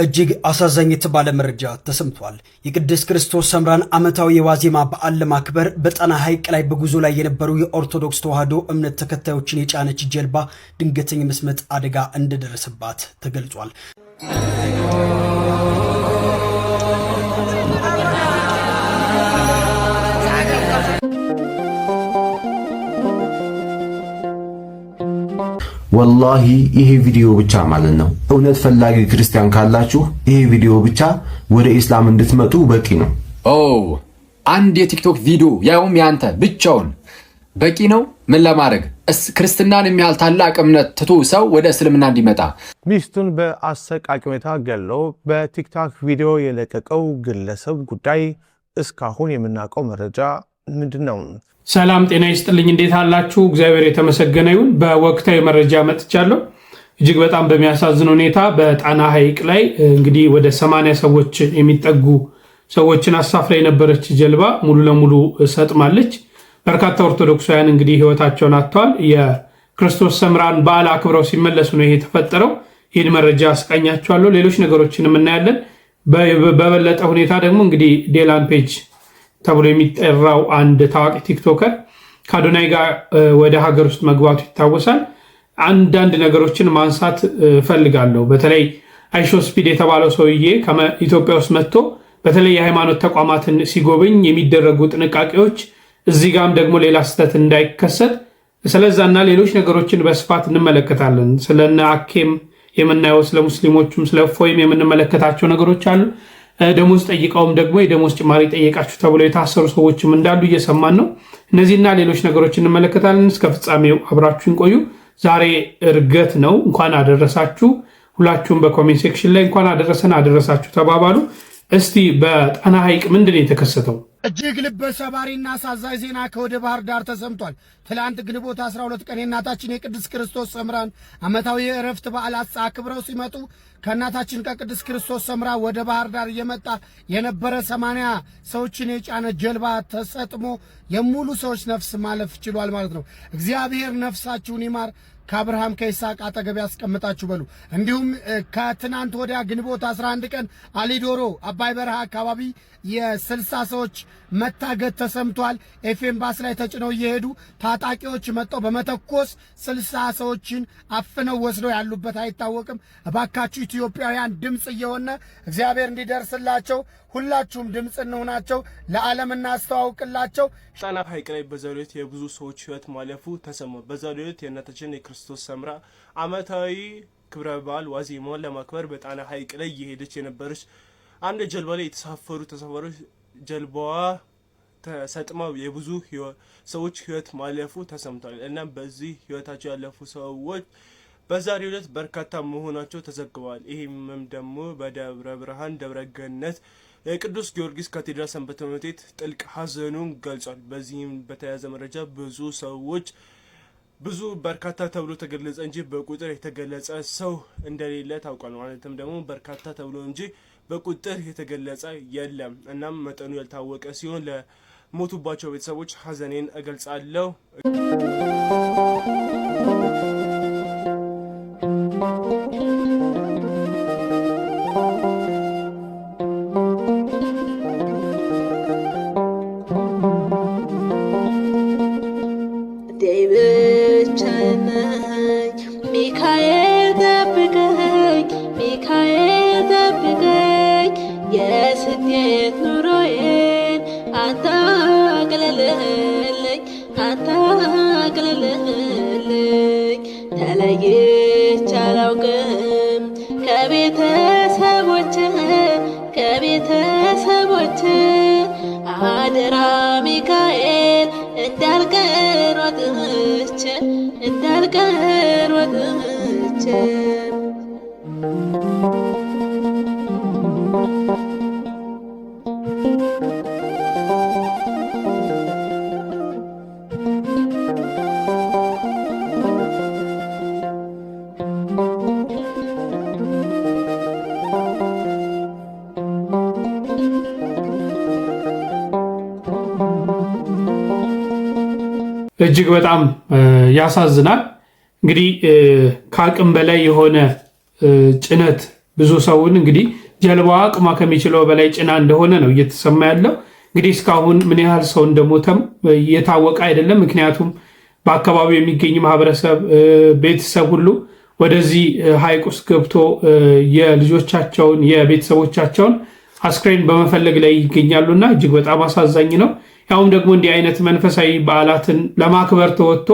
እጅግ አሳዛኝ የተባለ መረጃ ተሰምቷል። የቅድስት ክርስቶስ ሰምራን ዓመታዊ የዋዜማ በዓል ለማክበር በጣና ሐይቅ ላይ በጉዞ ላይ የነበሩ የኦርቶዶክስ ተዋሕዶ እምነት ተከታዮችን የጫነች ጀልባ ድንገተኛ መስመጥ አደጋ እንደደረሰባት ተገልጿል። ወላሂ ይሄ ቪዲዮ ብቻ ማለት ነው እውነት ፈላጊ ክርስቲያን ካላችሁ ይሄ ቪዲዮ ብቻ ወደ ኢስላም እንድትመጡ በቂ ነው። አንድ የቲክቶክ ቪዲዮ ያውም ያንተ ብቻውን በቂ ነው። ምን ለማድረግ ክርስትናን የሚያህል ታላቅ እምነት ትቶ ሰው ወደ እስልምና እንዲመጣ ሚስቱን በአሰቃቂ ሁኔታ ገለው በቲክቶክ ቪዲዮ የለቀቀው ግለሰብ ጉዳይ እስካሁን የምናውቀው መረጃ ምንድነው? ሰላም ጤና ይስጥልኝ። እንዴት አላችሁ? እግዚአብሔር የተመሰገነ ይሁን። በወቅታዊ መረጃ መጥቻለሁ። እጅግ በጣም በሚያሳዝን ሁኔታ በጣና ሐይቅ ላይ እንግዲህ ወደ 80 ሰዎች የሚጠጉ ሰዎችን አሳፍራ የነበረች ጀልባ ሙሉ ለሙሉ ሰጥማለች። በርካታ ኦርቶዶክሳውያን እንግዲህ ህይወታቸውን አጥተዋል። የክርስቶስ ሰምራን በዓል አክብረው ሲመለሱ ነው ይሄ የተፈጠረው። ይህን መረጃ አስቃኛችኋለሁ። ሌሎች ነገሮችንም እናያለን። በበለጠ ሁኔታ ደግሞ እንግዲህ ዴላን ፔጅ ተብሎ የሚጠራው አንድ ታዋቂ ቲክቶከር ከአዶናይ ጋር ወደ ሀገር ውስጥ መግባቱ ይታወሳል። አንዳንድ ነገሮችን ማንሳት ፈልጋለሁ። በተለይ አይሾ ስፒድ የተባለው ሰውዬ ኢትዮጵያ ውስጥ መጥቶ በተለይ የሃይማኖት ተቋማትን ሲጎበኝ የሚደረጉ ጥንቃቄዎች እዚህ ጋም ደግሞ ሌላ ስህተት እንዳይከሰት ስለዛና ሌሎች ነገሮችን በስፋት እንመለከታለን። ስለነ አኬም የምናየው ስለ ሙስሊሞቹም ስለ እፎይም የምንመለከታቸው ነገሮች አሉ። ደሞዝ ጠይቀውም ደግሞ የደሞዝ ጭማሪ ጠየቃችሁ ተብሎ የታሰሩ ሰዎችም እንዳሉ እየሰማን ነው። እነዚህና ሌሎች ነገሮች እንመለከታለን። እስከ ፍጻሜው አብራችሁን ቆዩ። ዛሬ እርገት ነው። እንኳን አደረሳችሁ። ሁላችሁም በኮሜንት ሴክሽን ላይ እንኳን አደረሰን አደረሳችሁ ተባባሉ። እስቲ በጣና ሐይቅ ምንድን ነው የተከሰተው? እጅግ ልብ ሰባሪና አሳዛኝ ዜና ከወደ ባህር ዳር ተሰምቷል። ትላንት ግንቦት 12 ቀን የእናታችን የቅድስት ክርስቶስ ሰምራን ዓመታዊ የእረፍት በዓል አክብረው ሲመጡ ከእናታችን ከቅድስት ክርስቶስ ሰምራ ወደ ባህር ዳር እየመጣ የነበረ 80 ሰዎችን የጫነ ጀልባ ተሰጥሞ የሙሉ ሰዎች ነፍስ ማለፍ ችሏል ማለት ነው። እግዚአብሔር ነፍሳችሁን ይማር፣ ከአብርሃም ከይስሐቅ አጠገብ ያስቀምጣችሁ በሉ። እንዲሁም ከትናንት ወዲያ ግንቦት 11 ቀን አሊዶሮ አባይ በረሃ አካባቢ የ60 ሰዎች መታገት ተሰምቷል። ኤፍኤም ባስ ላይ ተጭነው እየሄዱ ታጣቂዎች መጥተው በመተኮስ 60 ሰዎችን አፍነው ወስደው ያሉበት አይታወቅም። እባካችሁ ኢትዮጵያውያን ድምፅ እየሆነ እግዚአብሔር እንዲደርስላቸው ሁላችሁም ድምፅ እንሆናቸው፣ ለዓለም እናስተዋውቅላቸው። ጣና ሐይቅ ላይ በዛሬው ዕለት የብዙ ሰዎች ህይወት ማለፉ ተሰማ። በዛሬው ዕለት የእናታችን የክርስቶስ ሰምራ ዓመታዊ ክብረ በዓል ዋዜማውን ለማክበር በጣና ሐይቅ ላይ እየሄደች የነበረች አንድ ጀልባ ላይ የተሳፈሩ ተሳፋሪዎች ጀልባዋ ተሰጥማው የብዙ ሰዎች ህይወት ማለፉ ተሰምቷል። እና በዚህ ህይወታቸው ያለፉ ሰዎች በዛሬው ዕለት በርካታ መሆናቸው ተዘግበዋል። ይህም ደግሞ በደብረ ብርሃን ደብረ ገነት የቅዱስ ጊዮርጊስ ካቴድራል ሰንበት ትምህርት ቤት ጥልቅ ሐዘኑን ገልጿል። በዚህም በተያያዘ መረጃ ብዙ በርካታ ተብሎ ተገለጸ እንጂ በቁጥር የተገለጸ ሰው እንደሌለ ታውቋል። ማለትም ደግሞ በርካታ ተብሎ እንጂ በቁጥር የተገለጸ የለም። እናም መጠኑ ያልታወቀ ሲሆን ለሞቱባቸው ቤተሰቦች ሐዘኔን እገልጻለሁ። የስደት ኑሮዬን አታቅልልኝ ተለይቼ አላውቅም ከቤተሰቦቼ አደራ ሚካኤል እንዳልቀር ወጥቼ እጅግ በጣም ያሳዝናል። እንግዲህ ከአቅም በላይ የሆነ ጭነት ብዙ ሰውን እንግዲህ ጀልባዋ አቅሟ ከሚችለው በላይ ጭና እንደሆነ ነው እየተሰማ ያለው። እንግዲህ እስካሁን ምን ያህል ሰው እንደሞተም የታወቀ አይደለም። ምክንያቱም በአካባቢው የሚገኝ ማህበረሰብ፣ ቤተሰብ ሁሉ ወደዚህ ሐይቅ ውስጥ ገብቶ የልጆቻቸውን የቤተሰቦቻቸውን አስክሬን በመፈለግ ላይ ይገኛሉና እጅግ በጣም አሳዛኝ ነው። ያውም ደግሞ እንዲህ አይነት መንፈሳዊ በዓላትን ለማክበር ተወጥቶ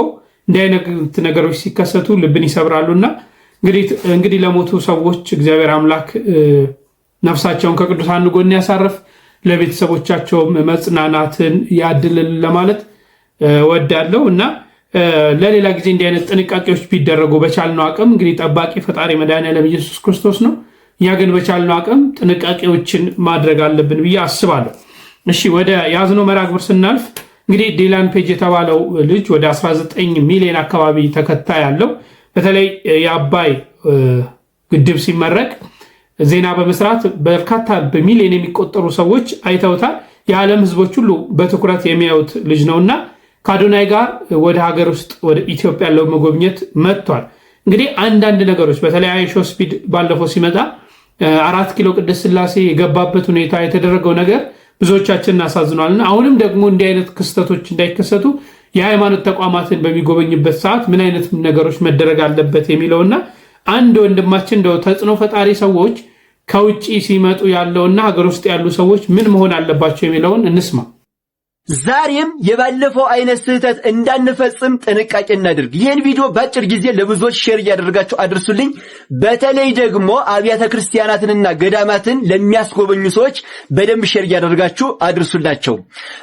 እንዲህ አይነት ነገሮች ሲከሰቱ ልብን ይሰብራሉና እንግዲህ ለሞቱ ሰዎች እግዚአብሔር አምላክ ነፍሳቸውን ከቅዱሳን ጎን ያሳርፍ፣ ለቤተሰቦቻቸውም መጽናናትን ያድልል ለማለት ወዳለው እና ለሌላ ጊዜ እንዲህ አይነት ጥንቃቄዎች ቢደረጉ በቻልነው አቅም እንግዲህ ጠባቂ ፈጣሪ መድኃኔዓለም ኢየሱስ ክርስቶስ ነው። እኛ ግን በቻልነው አቅም ጥንቃቄዎችን ማድረግ አለብን ብዬ አስባለሁ። እሺ ወደ ያዝነው መርሃ ግብር ስናልፍ እንግዲህ ዲላን ፔጅ የተባለው ልጅ ወደ 19 ሚሊዮን አካባቢ ተከታይ ያለው በተለይ የአባይ ግድብ ሲመረቅ ዜና በመስራት በርካታ በሚሊዮን የሚቆጠሩ ሰዎች አይተውታል። የዓለም ሕዝቦች ሁሉ በትኩረት የሚያዩት ልጅ ነውና ከአዶናይ ጋር ወደ ሀገር ውስጥ ወደ ኢትዮጵያ ለመጎብኘት መጥቷል። እንግዲህ አንዳንድ ነገሮች በተለይ አይሾ ስፒድ ባለፈው ሲመጣ 4 ኪሎ ቅድስት ሥላሴ የገባበት ሁኔታ የተደረገው ነገር ብዙዎቻችንን አሳዝኗልና አሁንም ደግሞ እንዲህ አይነት ክስተቶች እንዳይከሰቱ የሃይማኖት ተቋማትን በሚጎበኝበት ሰዓት ምን አይነት ነገሮች መደረግ አለበት የሚለውና አንድ ወንድማችን እንደው ተጽዕኖ ፈጣሪ ሰዎች ከውጪ ሲመጡ ያለውና ሀገር ውስጥ ያሉ ሰዎች ምን መሆን አለባቸው የሚለውን እንስማ። ዛሬም የባለፈው አይነት ስህተት እንዳንፈጽም ጥንቃቄ እናድርግ። ይህን ቪዲዮ በአጭር ጊዜ ለብዙዎች ሼር እያደረጋችሁ አድርሱልኝ። በተለይ ደግሞ አብያተ ክርስቲያናትንና ገዳማትን ለሚያስጎበኙ ሰዎች በደንብ ሼር እያደረጋችሁ አድርሱላቸው።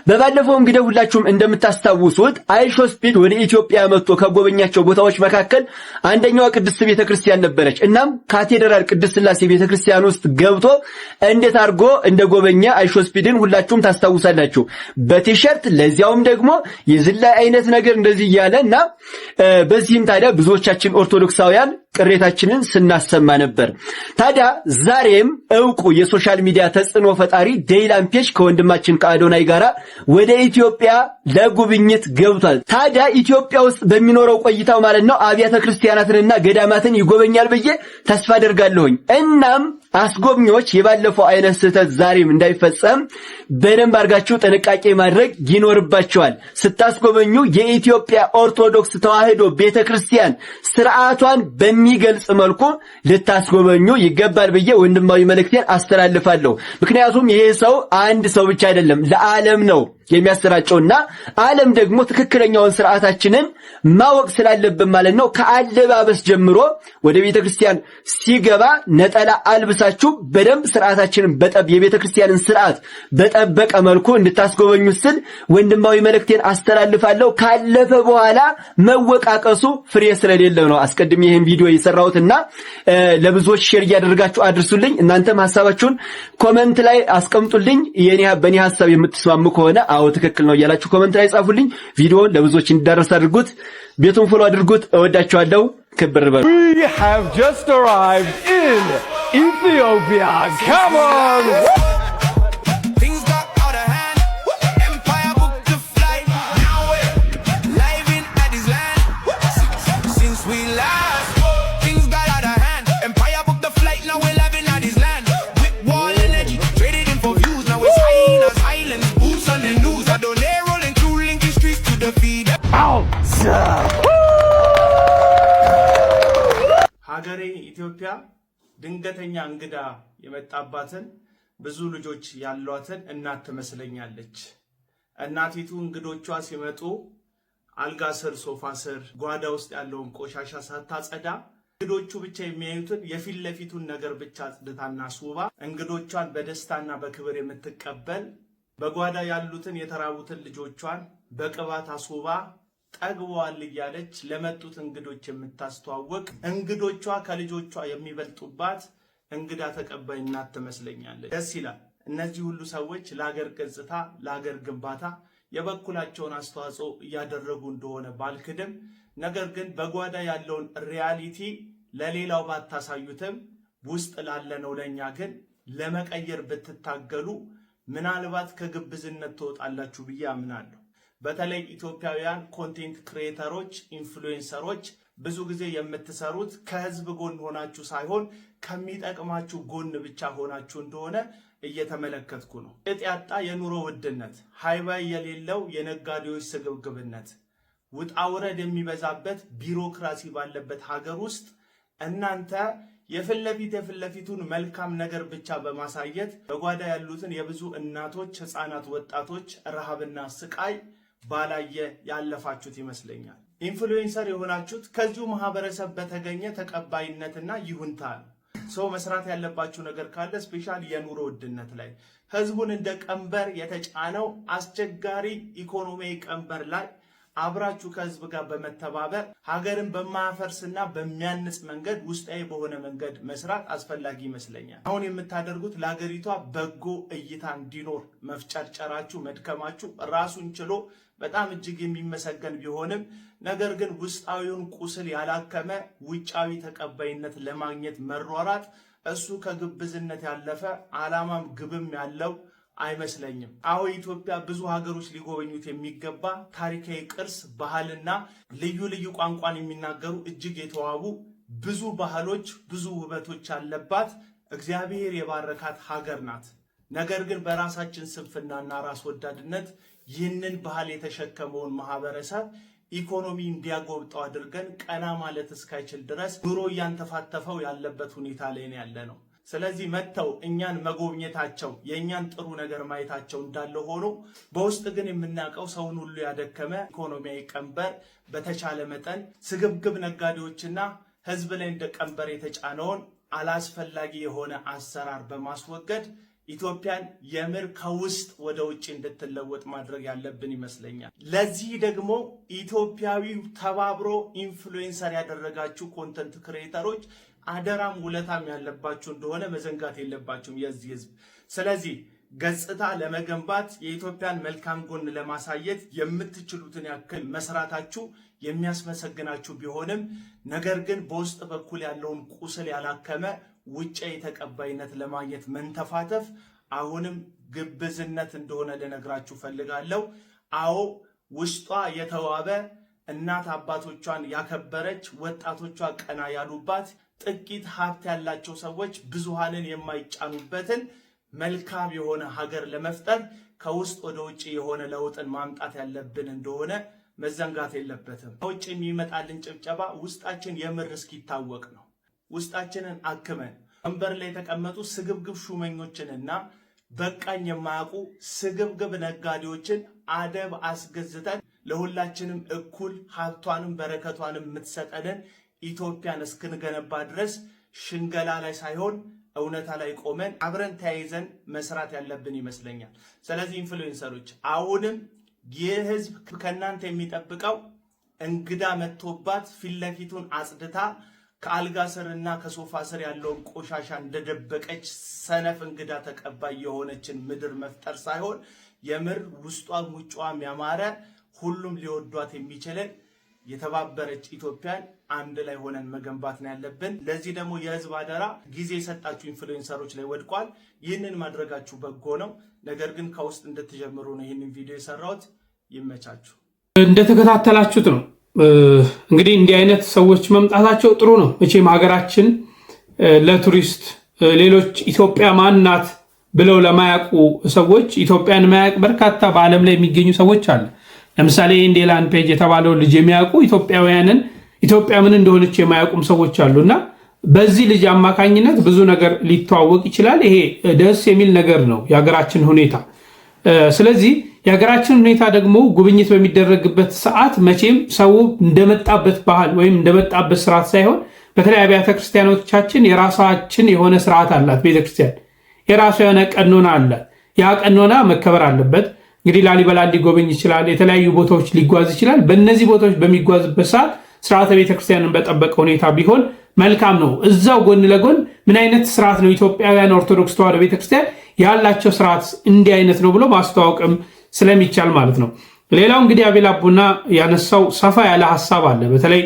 በባለፈው እንግዲህ ሁላችሁም እንደምታስታውሱት አይሾ ስፒድ ወደ ኢትዮጵያ መጥቶ ከጎበኛቸው ቦታዎች መካከል አንደኛዋ ቅድስት ቤተክርስቲያን ነበረች። እናም ካቴድራል ቅድስት ሥላሴ ቤተክርስቲያን ውስጥ ገብቶ እንዴት አድርጎ እንደጎበኘ አይሾ ስፒድን ሁላችሁም ታስታውሳላችሁ። ቲሸርት ለዚያውም ደግሞ የዝላይ አይነት ነገር እንደዚህ እያለና በዚህም ታዲያ ብዙዎቻችን ኦርቶዶክሳውያን ቅሬታችንን ስናሰማ ነበር። ታዲያ ዛሬም ዕውቁ የሶሻል ሚዲያ ተጽዕኖ ፈጣሪ ዲላን ፔጅ ከወንድማችን ከአዶናይ ጋራ ወደ ኢትዮጵያ ለጉብኝት ገብቷል። ታዲያ ኢትዮጵያ ውስጥ በሚኖረው ቆይታው ማለት ነው አብያተ ክርስቲያናትንና ገዳማትን ይጎበኛል ብዬ ተስፋ አደርጋለሁኝ። እናም አስጎብኚዎች የባለፈው አይነት ስህተት ዛሬም እንዳይፈጸም በደንብ አድርጋችሁ ጥንቃቄ ማድረግ ይኖርባቸዋል። ስታስጎበኙ የኢትዮጵያ ኦርቶዶክስ ተዋሕዶ ቤተክርስቲያን ስርዓቷን በሚገልጽ መልኩ ልታስጎበኙ ይገባል ብዬ ወንድማዊ መልእክቴን አስተላልፋለሁ። ምክንያቱም ይሄ ሰው አንድ ሰው ብቻ አይደለም፣ ለዓለም ነው የሚያሰራጨውና ዓለም ደግሞ ትክክለኛውን ስርዓታችንን ማወቅ ስላለብን ማለት ነው ከአለባበስ ጀምሮ ወደ ቤተክርስቲያን ሲገባ ነጠላ አልብሳችሁ በደንብ ስርዓታችንን የቤተክርስቲያንን ስርዓት በጠበቀ መልኩ እንድታስጎበኙ ስል ወንድማዊ መልእክቴን አስተላልፋለሁ። ካለፈ በኋላ መወቃቀሱ ፍሬ ስለሌለው ነው አስቀድሜ ይሄን ቪዲዮ የሰራሁትና ለብዙዎች ሼር እያደረጋችሁ አድርሱልኝ። እናንተም ሐሳባችሁን ኮሜንት ላይ አስቀምጡልኝ። በእኔ ሐሳብ የምትስማሙ ከሆነ አዎ ትክክል ነው እያላችሁ ኮሜንት ላይ ጻፉልኝ። ቪዲዮውን ለብዙዎች እንዲዳረስ አድርጉት። ቤቱን ፎሎ አድርጉት። እወዳችኋለሁ። ክብር በሉ። We have just arrived in Ethiopia. Come on. Things got out of hand. Empire booked the flight. Now we're live in Addis land. Since we last things got out of hand. Empire booked the flight. Now we're live in Addis land. With wall energy traded in for views. Now it's hyenas, islands, boots on the news. I don't know rolling through Lincoln streets to the feed. ሀገሬ ኢትዮጵያ ድንገተኛ እንግዳ የመጣባትን ብዙ ልጆች ያሏትን እናት ትመስለኛለች። እናቲቱ እንግዶቿ ሲመጡ አልጋ ስር፣ ሶፋ ስር፣ ጓዳ ውስጥ ያለውን ቆሻሻ ሳታጸዳ እንግዶቹ ብቻ የሚያዩትን የፊት ለፊቱን ነገር ብቻ አጽድታና ሱባ እንግዶቿን በደስታና በክብር የምትቀበል በጓዳ ያሉትን የተራቡትን ልጆቿን በቅባት አስውባ ጠግበዋል እያለች ለመጡት እንግዶች የምታስተዋወቅ እንግዶቿ ከልጆቿ የሚበልጡባት እንግዳ ተቀባይ እናት ትመስለኛለች። ደስ ይላል። እነዚህ ሁሉ ሰዎች ለሀገር ገጽታ፣ ለሀገር ግንባታ የበኩላቸውን አስተዋጽኦ እያደረጉ እንደሆነ ባልክድም፣ ነገር ግን በጓዳ ያለውን ሪያሊቲ ለሌላው ባታሳዩትም ውስጥ ላለነው ለኛ ግን ለመቀየር ብትታገሉ ምናልባት ከግብዝነት ትወጣላችሁ ብዬ አምናለሁ። በተለይ ኢትዮጵያውያን ኮንቴንት ክሬተሮች፣ ኢንፍሉዌንሰሮች ብዙ ጊዜ የምትሰሩት ከህዝብ ጎን ሆናችሁ ሳይሆን ከሚጠቅማችሁ ጎን ብቻ ሆናችሁ እንደሆነ እየተመለከትኩ ነው። እጥ ያጣ የኑሮ ውድነት፣ ሃይባይ የሌለው የነጋዴዎች ስግብግብነት፣ ውጣ ውረድ የሚበዛበት ቢሮክራሲ ባለበት ሀገር ውስጥ እናንተ የፍለፊቱን መልካም ነገር ብቻ በማሳየት በጓዳ ያሉትን የብዙ እናቶች፣ ህፃናት፣ ወጣቶች ረሃብና ስቃይ ባላየ ያለፋችሁት ይመስለኛል። ኢንፍሉዌንሰር የሆናችሁት ከዚሁ ማህበረሰብ በተገኘ ተቀባይነትና ይሁንታ ነው። ሰው መስራት ያለባችሁ ነገር ካለ ስፔሻሊ የኑሮ ውድነት ላይ ህዝቡን እንደ ቀንበር የተጫነው አስቸጋሪ ኢኮኖሚያዊ ቀንበር ላይ አብራችሁ ከህዝብ ጋር በመተባበር ሀገርን በማያፈርስና በሚያንጽ መንገድ ውስጣዊ በሆነ መንገድ መስራት አስፈላጊ ይመስለኛል። አሁን የምታደርጉት ለሀገሪቷ በጎ እይታ እንዲኖር መፍጨርጨራችሁ፣ መድከማችሁ ራሱን ችሎ በጣም እጅግ የሚመሰገን ቢሆንም ነገር ግን ውስጣዊውን ቁስል ያላከመ ውጫዊ ተቀባይነት ለማግኘት መሯሯጥ እሱ ከግብዝነት ያለፈ ዓላማም ግብም ያለው አይመስለኝም። አሁን ኢትዮጵያ ብዙ ሀገሮች ሊጎበኙት የሚገባ ታሪካዊ ቅርስ፣ ባህልና ልዩ ልዩ ቋንቋን የሚናገሩ እጅግ የተዋቡ ብዙ ባህሎች፣ ብዙ ውበቶች ያለባት እግዚአብሔር የባረካት ሀገር ናት። ነገር ግን በራሳችን ስንፍናና ራስ ወዳድነት ይህንን ባህል የተሸከመውን ማህበረሰብ ኢኮኖሚ እንዲያጎብጠው አድርገን ቀና ማለት እስካይችል ድረስ ኑሮ እያንተፋተፈው ያለበት ሁኔታ ላይ ነው ያለ ነው። ስለዚህ መጥተው እኛን መጎብኘታቸው የእኛን ጥሩ ነገር ማየታቸው እንዳለ ሆኖ በውስጥ ግን የምናውቀው ሰውን ሁሉ ያደከመ ኢኮኖሚያዊ ቀንበር በተቻለ መጠን ስግብግብ ነጋዴዎችና ህዝብ ላይ እንደ ቀንበር የተጫነውን አላስፈላጊ የሆነ አሰራር በማስወገድ ኢትዮጵያን የምር ከውስጥ ወደ ውጭ እንድትለወጥ ማድረግ ያለብን ይመስለኛል። ለዚህ ደግሞ ኢትዮጵያዊው ተባብሮ ኢንፍሉዌንሰር ያደረጋችሁ ኮንተንት ክሬተሮች አደራም ውለታም ያለባችሁ እንደሆነ መዘንጋት የለባችሁም የዚህ ህዝብ። ስለዚህ ገጽታ ለመገንባት የኢትዮጵያን መልካም ጎን ለማሳየት የምትችሉትን ያክል መስራታችሁ የሚያስመሰግናችሁ ቢሆንም ነገር ግን በውስጥ በኩል ያለውን ቁስል ያላከመ ውጫዊ ተቀባይነት ለማግኘት መንተፋተፍ አሁንም ግብዝነት እንደሆነ ልነግራችሁ ፈልጋለሁ። አዎ ውስጧ የተዋበ እናት አባቶቿን ያከበረች ወጣቶቿ ቀና ያሉባት ጥቂት ሀብት ያላቸው ሰዎች ብዙሃንን የማይጫኑበትን መልካም የሆነ ሀገር ለመፍጠር ከውስጥ ወደ ውጭ የሆነ ለውጥን ማምጣት ያለብን እንደሆነ መዘንጋት የለበትም። ከውጭ የሚመጣልን ጭብጨባ ውስጣችን የምር እስኪታወቅ ነው። ውስጣችንን አክመን ወንበር ላይ የተቀመጡ ስግብግብ ሹመኞችንና በቃኝ የማያውቁ ስግብግብ ነጋዴዎችን አደብ አስገዝተን ለሁላችንም እኩል ሀብቷንም በረከቷንም የምትሰጠንን ኢትዮጵያን እስክንገነባ ድረስ ሽንገላ ላይ ሳይሆን እውነታ ላይ ቆመን አብረን ተያይዘን መስራት ያለብን ይመስለኛል። ስለዚህ ኢንፍሉዌንሰሮች አሁንም ይህ ህዝብ ከእናንተ የሚጠብቀው እንግዳ መጥቶባት ፊት ለፊቱን አጽድታ ከአልጋ ስርና ከሶፋ ስር ያለውን ቆሻሻ እንደደበቀች ሰነፍ እንግዳ ተቀባይ የሆነችን ምድር መፍጠር ሳይሆን የምር ውስጧም ውጫዋም ያማረ ሁሉም ሊወዷት የሚችልን የተባበረች ኢትዮጵያን አንድ ላይ ሆነን መገንባት ነው ያለብን። ለዚህ ደግሞ የህዝብ አደራ ጊዜ የሰጣችሁ ኢንፍሉዌንሰሮች ላይ ወድቋል። ይህንን ማድረጋችሁ በጎ ነው። ነገር ግን ከውስጥ እንድትጀምሩ ነው ይህንን ቪዲዮ የሰራሁት። ይመቻችሁ። እንደተከታተላችሁት ነው እንግዲህ እንዲህ አይነት ሰዎች መምጣታቸው ጥሩ ነው። መቼም ሀገራችን ለቱሪስት ሌሎች ኢትዮጵያ ማን ናት ብለው ለማያውቁ ሰዎች ኢትዮጵያን ማያውቅ በርካታ በዓለም ላይ የሚገኙ ሰዎች አለ። ለምሳሌ ኢንዴላን ፔጅ የተባለው ልጅ የሚያውቁ ኢትዮጵያውያንን ኢትዮጵያ ምን እንደሆነች የማያውቁም ሰዎች አሉና በዚህ ልጅ አማካኝነት ብዙ ነገር ሊተዋወቅ ይችላል። ይሄ ደስ የሚል ነገር ነው የሀገራችን ሁኔታ። ስለዚህ የሀገራችን ሁኔታ ደግሞ ጉብኝት በሚደረግበት ሰዓት መቼም ሰው እንደመጣበት ባህል ወይም እንደመጣበት ስርዓት ሳይሆን በተለይ አብያተ ክርስቲያኖቻችን የራሳችን የሆነ ስርዓት አላት። ቤተክርስቲያን የራሷ የሆነ ቀኖና አላት። ያ ቀኖና መከበር አለበት። እንግዲህ ላሊበላ ሊጎበኝ ይችላል፣ የተለያዩ ቦታዎች ሊጓዝ ይችላል። በእነዚህ ቦታዎች በሚጓዝበት ሰዓት ስርዓተ ቤተክርስቲያንን በጠበቀ ሁኔታ ቢሆን መልካም ነው። እዛው ጎን ለጎን ምን አይነት ስርዓት ነው ኢትዮጵያውያን ኦርቶዶክስ ተዋሕዶ ቤተክርስቲያን ያላቸው ስርዓት እንዲህ አይነት ነው ብሎ ማስተዋወቅም ስለሚቻል ማለት ነው። ሌላው እንግዲህ አቤል አቡና ያነሳው ሰፋ ያለ ሐሳብ አለ። በተለይ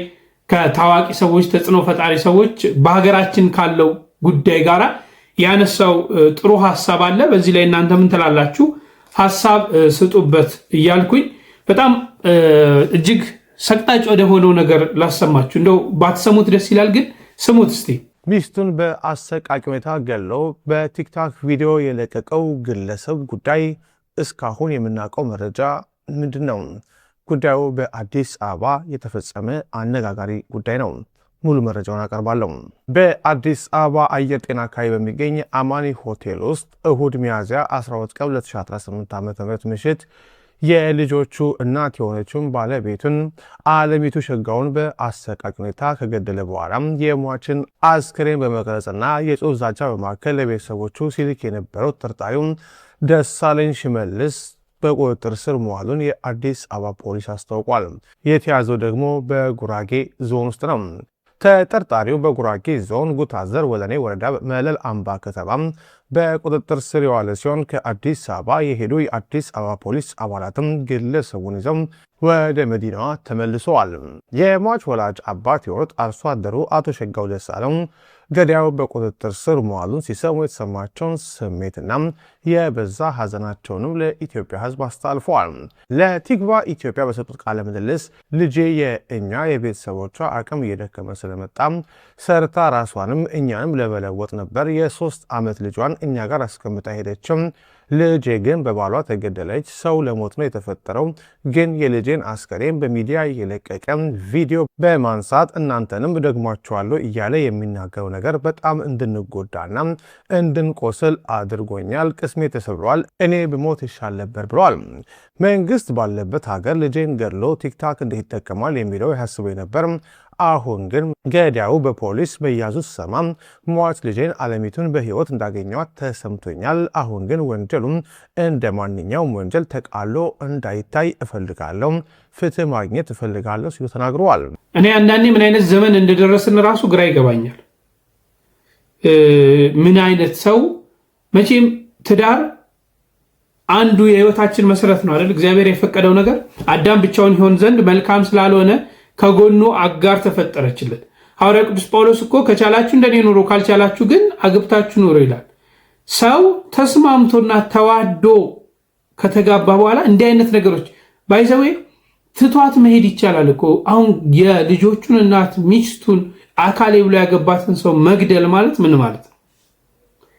ከታዋቂ ሰዎች ተጽዕኖ ፈጣሪ ሰዎች በሀገራችን ካለው ጉዳይ ጋር ያነሳው ጥሩ ሐሳብ አለ። በዚህ ላይ እናንተ ምን ትላላችሁ? ሐሳብ ስጡበት እያልኩኝ በጣም እጅግ ሰቅጣጭ ወደ ሆነው ነገር ላሰማችሁ። እንደው ባትሰሙት ደስ ይላል፣ ግን ስሙት እስቲ። ሚስቱን በአሰቃቂ ሁኔታ ገለው በቲክታክ ቪዲዮ የለቀቀው ግለሰብ ጉዳይ እስካሁን የምናውቀው መረጃ ምንድን ነው? ጉዳዩ በአዲስ አበባ የተፈጸመ አነጋጋሪ ጉዳይ ነው። ሙሉ መረጃውን አቀርባለሁ። በአዲስ አበባ አየር ጤና አካባቢ በሚገኝ አማኒ ሆቴል ውስጥ እሁድ ሚያዝያ 12 ቀን 2018 ዓ.ም ምሽት የልጆቹ እናት የሆነችውን ባለቤቱን አለሚቱ ሸጋውን በአሰቃቂ ሁኔታ ከገደለ በኋላ የሟችን አስክሬን በመቅረጽና የጽሑፍ ዛቻ በማከል ለቤተሰቦቹ ሲልክ የነበረው ተጠርጣሪው ደሳለኝ ሽመልስ በቁጥጥር ስር መዋሉን የአዲስ አበባ ፖሊስ አስታውቋል። የተያዘው ደግሞ በጉራጌ ዞን ውስጥ ነው። ተጠርጣሪው በጉራጌ ዞን ጉታዘር ወለኔ ወረዳ መለል አምባ ከተማ በቁጥጥር ስር የዋለ ሲሆን ከአዲስ አበባ የሄዱ የአዲስ አበባ ፖሊስ አባላትም ግለሰቡን ይዘው ወደ መዲናዋ ተመልሰዋል። የሟች ወላጅ አባት የሆኑት አርሶ አደሩ አቶ ሸጋው ደሳለው ገዳዩ በቁጥጥር ስር መዋሉን ሲሰሙ የተሰማቸውን ስሜትና የበዛ ሐዘናቸውንም ለኢትዮጵያ ሕዝብ አስተላልፈዋል። ለቲግባ ኢትዮጵያ በሰጡት ቃለ ምልልስ ልጄ የእኛ የቤተሰቦቿ አቅም እየደከመ ስለመጣ ሰርታ ራሷንም እኛንም ለመለወጥ ነበር የ3 ዓመት ልጇን እኛ ጋር አስቀምጣ ሄደችም። ልጄ ግን በባሏ ተገደለች። ሰው ለሞት ነው የተፈጠረው። ግን የልጄን አስከሬን በሚዲያ የለቀቀ ቪዲዮ በማንሳት እናንተንም ደግሟቸዋለሁ እያለ የሚናገረው ነገር በጣም እንድንጎዳና እንድንቆስል አድርጎኛል። ቅስሜ ተሰብሯል። እኔ ብሞት ይሻል ነበር ብለዋል። መንግስት ባለበት ሀገር ልጄን ገድሎ ቲክታክ እንዴት ይጠቀማል የሚለው ያስበው ነበር። አሁን ግን ገዳዩ በፖሊስ መያዙ ሰማ ሟች ልጄን አለሚቱን በህይወት እንዳገኘዋት ተሰምቶኛል። አሁን ግን ወንጀሉም እንደ ማንኛውም ወንጀል ተቃሎ እንዳይታይ እፈልጋለሁ፣ ፍትህ ማግኘት እፈልጋለሁ ሲሉ ተናግረዋል። እኔ አንዳንዴ ምን አይነት ዘመን እንደደረስን ራሱ ግራ ይገባኛል። ምን አይነት ሰው መቼም ትዳር አንዱ የህይወታችን መሰረት ነው አይደል? እግዚአብሔር የፈቀደው ነገር አዳም ብቻውን ይሆን ዘንድ መልካም ስላልሆነ ከጎኑ አጋር ተፈጠረችለት። ሐዋርያ ቅዱስ ጳውሎስ እኮ ከቻላችሁ እንደኔ ኑሮ ካልቻላችሁ ግን አግብታችሁ ኑሮ ይላል። ሰው ተስማምቶና ተዋዶ ከተጋባ በኋላ እንዲህ አይነት ነገሮች ባይዘዌ ትቷት መሄድ ይቻላል እኮ። አሁን የልጆቹን እናት ሚስቱን አካሌ ብሎ ያገባትን ሰው መግደል ማለት ምን ማለት ነው?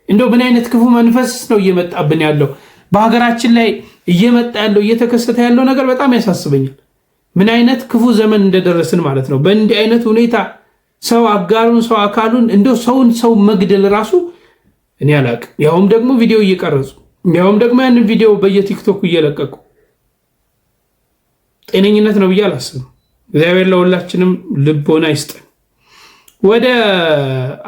እንደው ምን አይነት ክፉ መንፈስ ነው እየመጣብን ያለው? በሀገራችን ላይ እየመጣ ያለው እየተከሰተ ያለው ነገር በጣም ያሳስበኛል። ምን አይነት ክፉ ዘመን እንደደረስን ማለት ነው። በእንዲህ አይነት ሁኔታ ሰው አጋሩን ሰው አካሉን እንደው ሰው መግደል ራሱ እኔ አላቅም። ያውም ደግሞ ቪዲዮ እየቀረጹ ያውም ደግሞ ያንን ቪዲዮ በየቲክቶክ እየለቀቁ ጤነኝነት ነው ብዬ አላስብም። እግዚአብሔር ለሁላችንም ልቦና ይስጠን። ወደ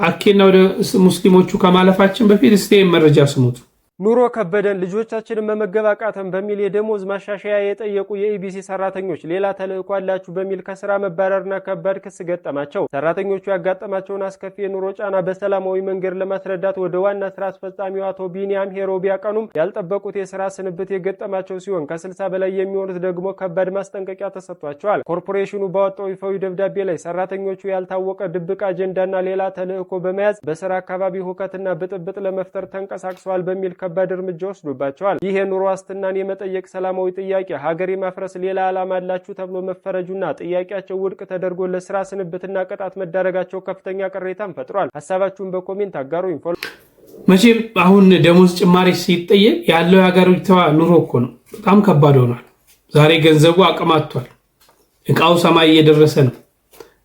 አኬና ወደ ሙስሊሞቹ ከማለፋችን በፊት እስቲ መረጃ ስሙት። ኑሮ ከበደን ልጆቻችንን መመገብ አቃተን በሚል የደሞዝ ማሻሻያ የጠየቁ የኢቢሲ ሰራተኞች ሌላ ተልእኮ አላችሁ በሚል ከስራ መባረርና ከባድ ክስ ገጠማቸው። ሰራተኞቹ ያጋጠማቸውን አስከፊ የኑሮ ጫና በሰላማዊ መንገድ ለማስረዳት ወደ ዋና ስራ አስፈጻሚው አቶ ቢኒያም ሄሮ ቢያቀኑም ያልጠበቁት የስራ ስንብት የገጠማቸው ሲሆን ከ60 በላይ የሚሆኑት ደግሞ ከባድ ማስጠንቀቂያ ተሰጥቷቸዋል። ኮርፖሬሽኑ ባወጣው ይፋዊ ደብዳቤ ላይ ሰራተኞቹ ያልታወቀ ድብቅ አጀንዳና ሌላ ተልእኮ በመያዝ በስራ አካባቢ ሁከትና ብጥብጥ ለመፍጠር ተንቀሳቅሰዋል በሚል ከባድ እርምጃ ወስዶባቸዋል። ይህ የኑሮ ዋስትናን የመጠየቅ ሰላማዊ ጥያቄ ሀገር የማፍረስ ሌላ ዓላማ አላችሁ ተብሎ መፈረጁና ጥያቄያቸው ውድቅ ተደርጎ ለስራ ስንብትና ቅጣት መዳረጋቸው ከፍተኛ ቅሬታን ፈጥሯል። ሀሳባችሁን በኮሜንት አጋሩ። መቼም አሁን ደሞዝ ጭማሪ ሲጠየቅ ያለው የሀገሪቷ ኑሮ እኮ ነው በጣም ከባድ ሆኗል። ዛሬ ገንዘቡ አቅማቷል። እቃው ሰማይ እየደረሰ ነው።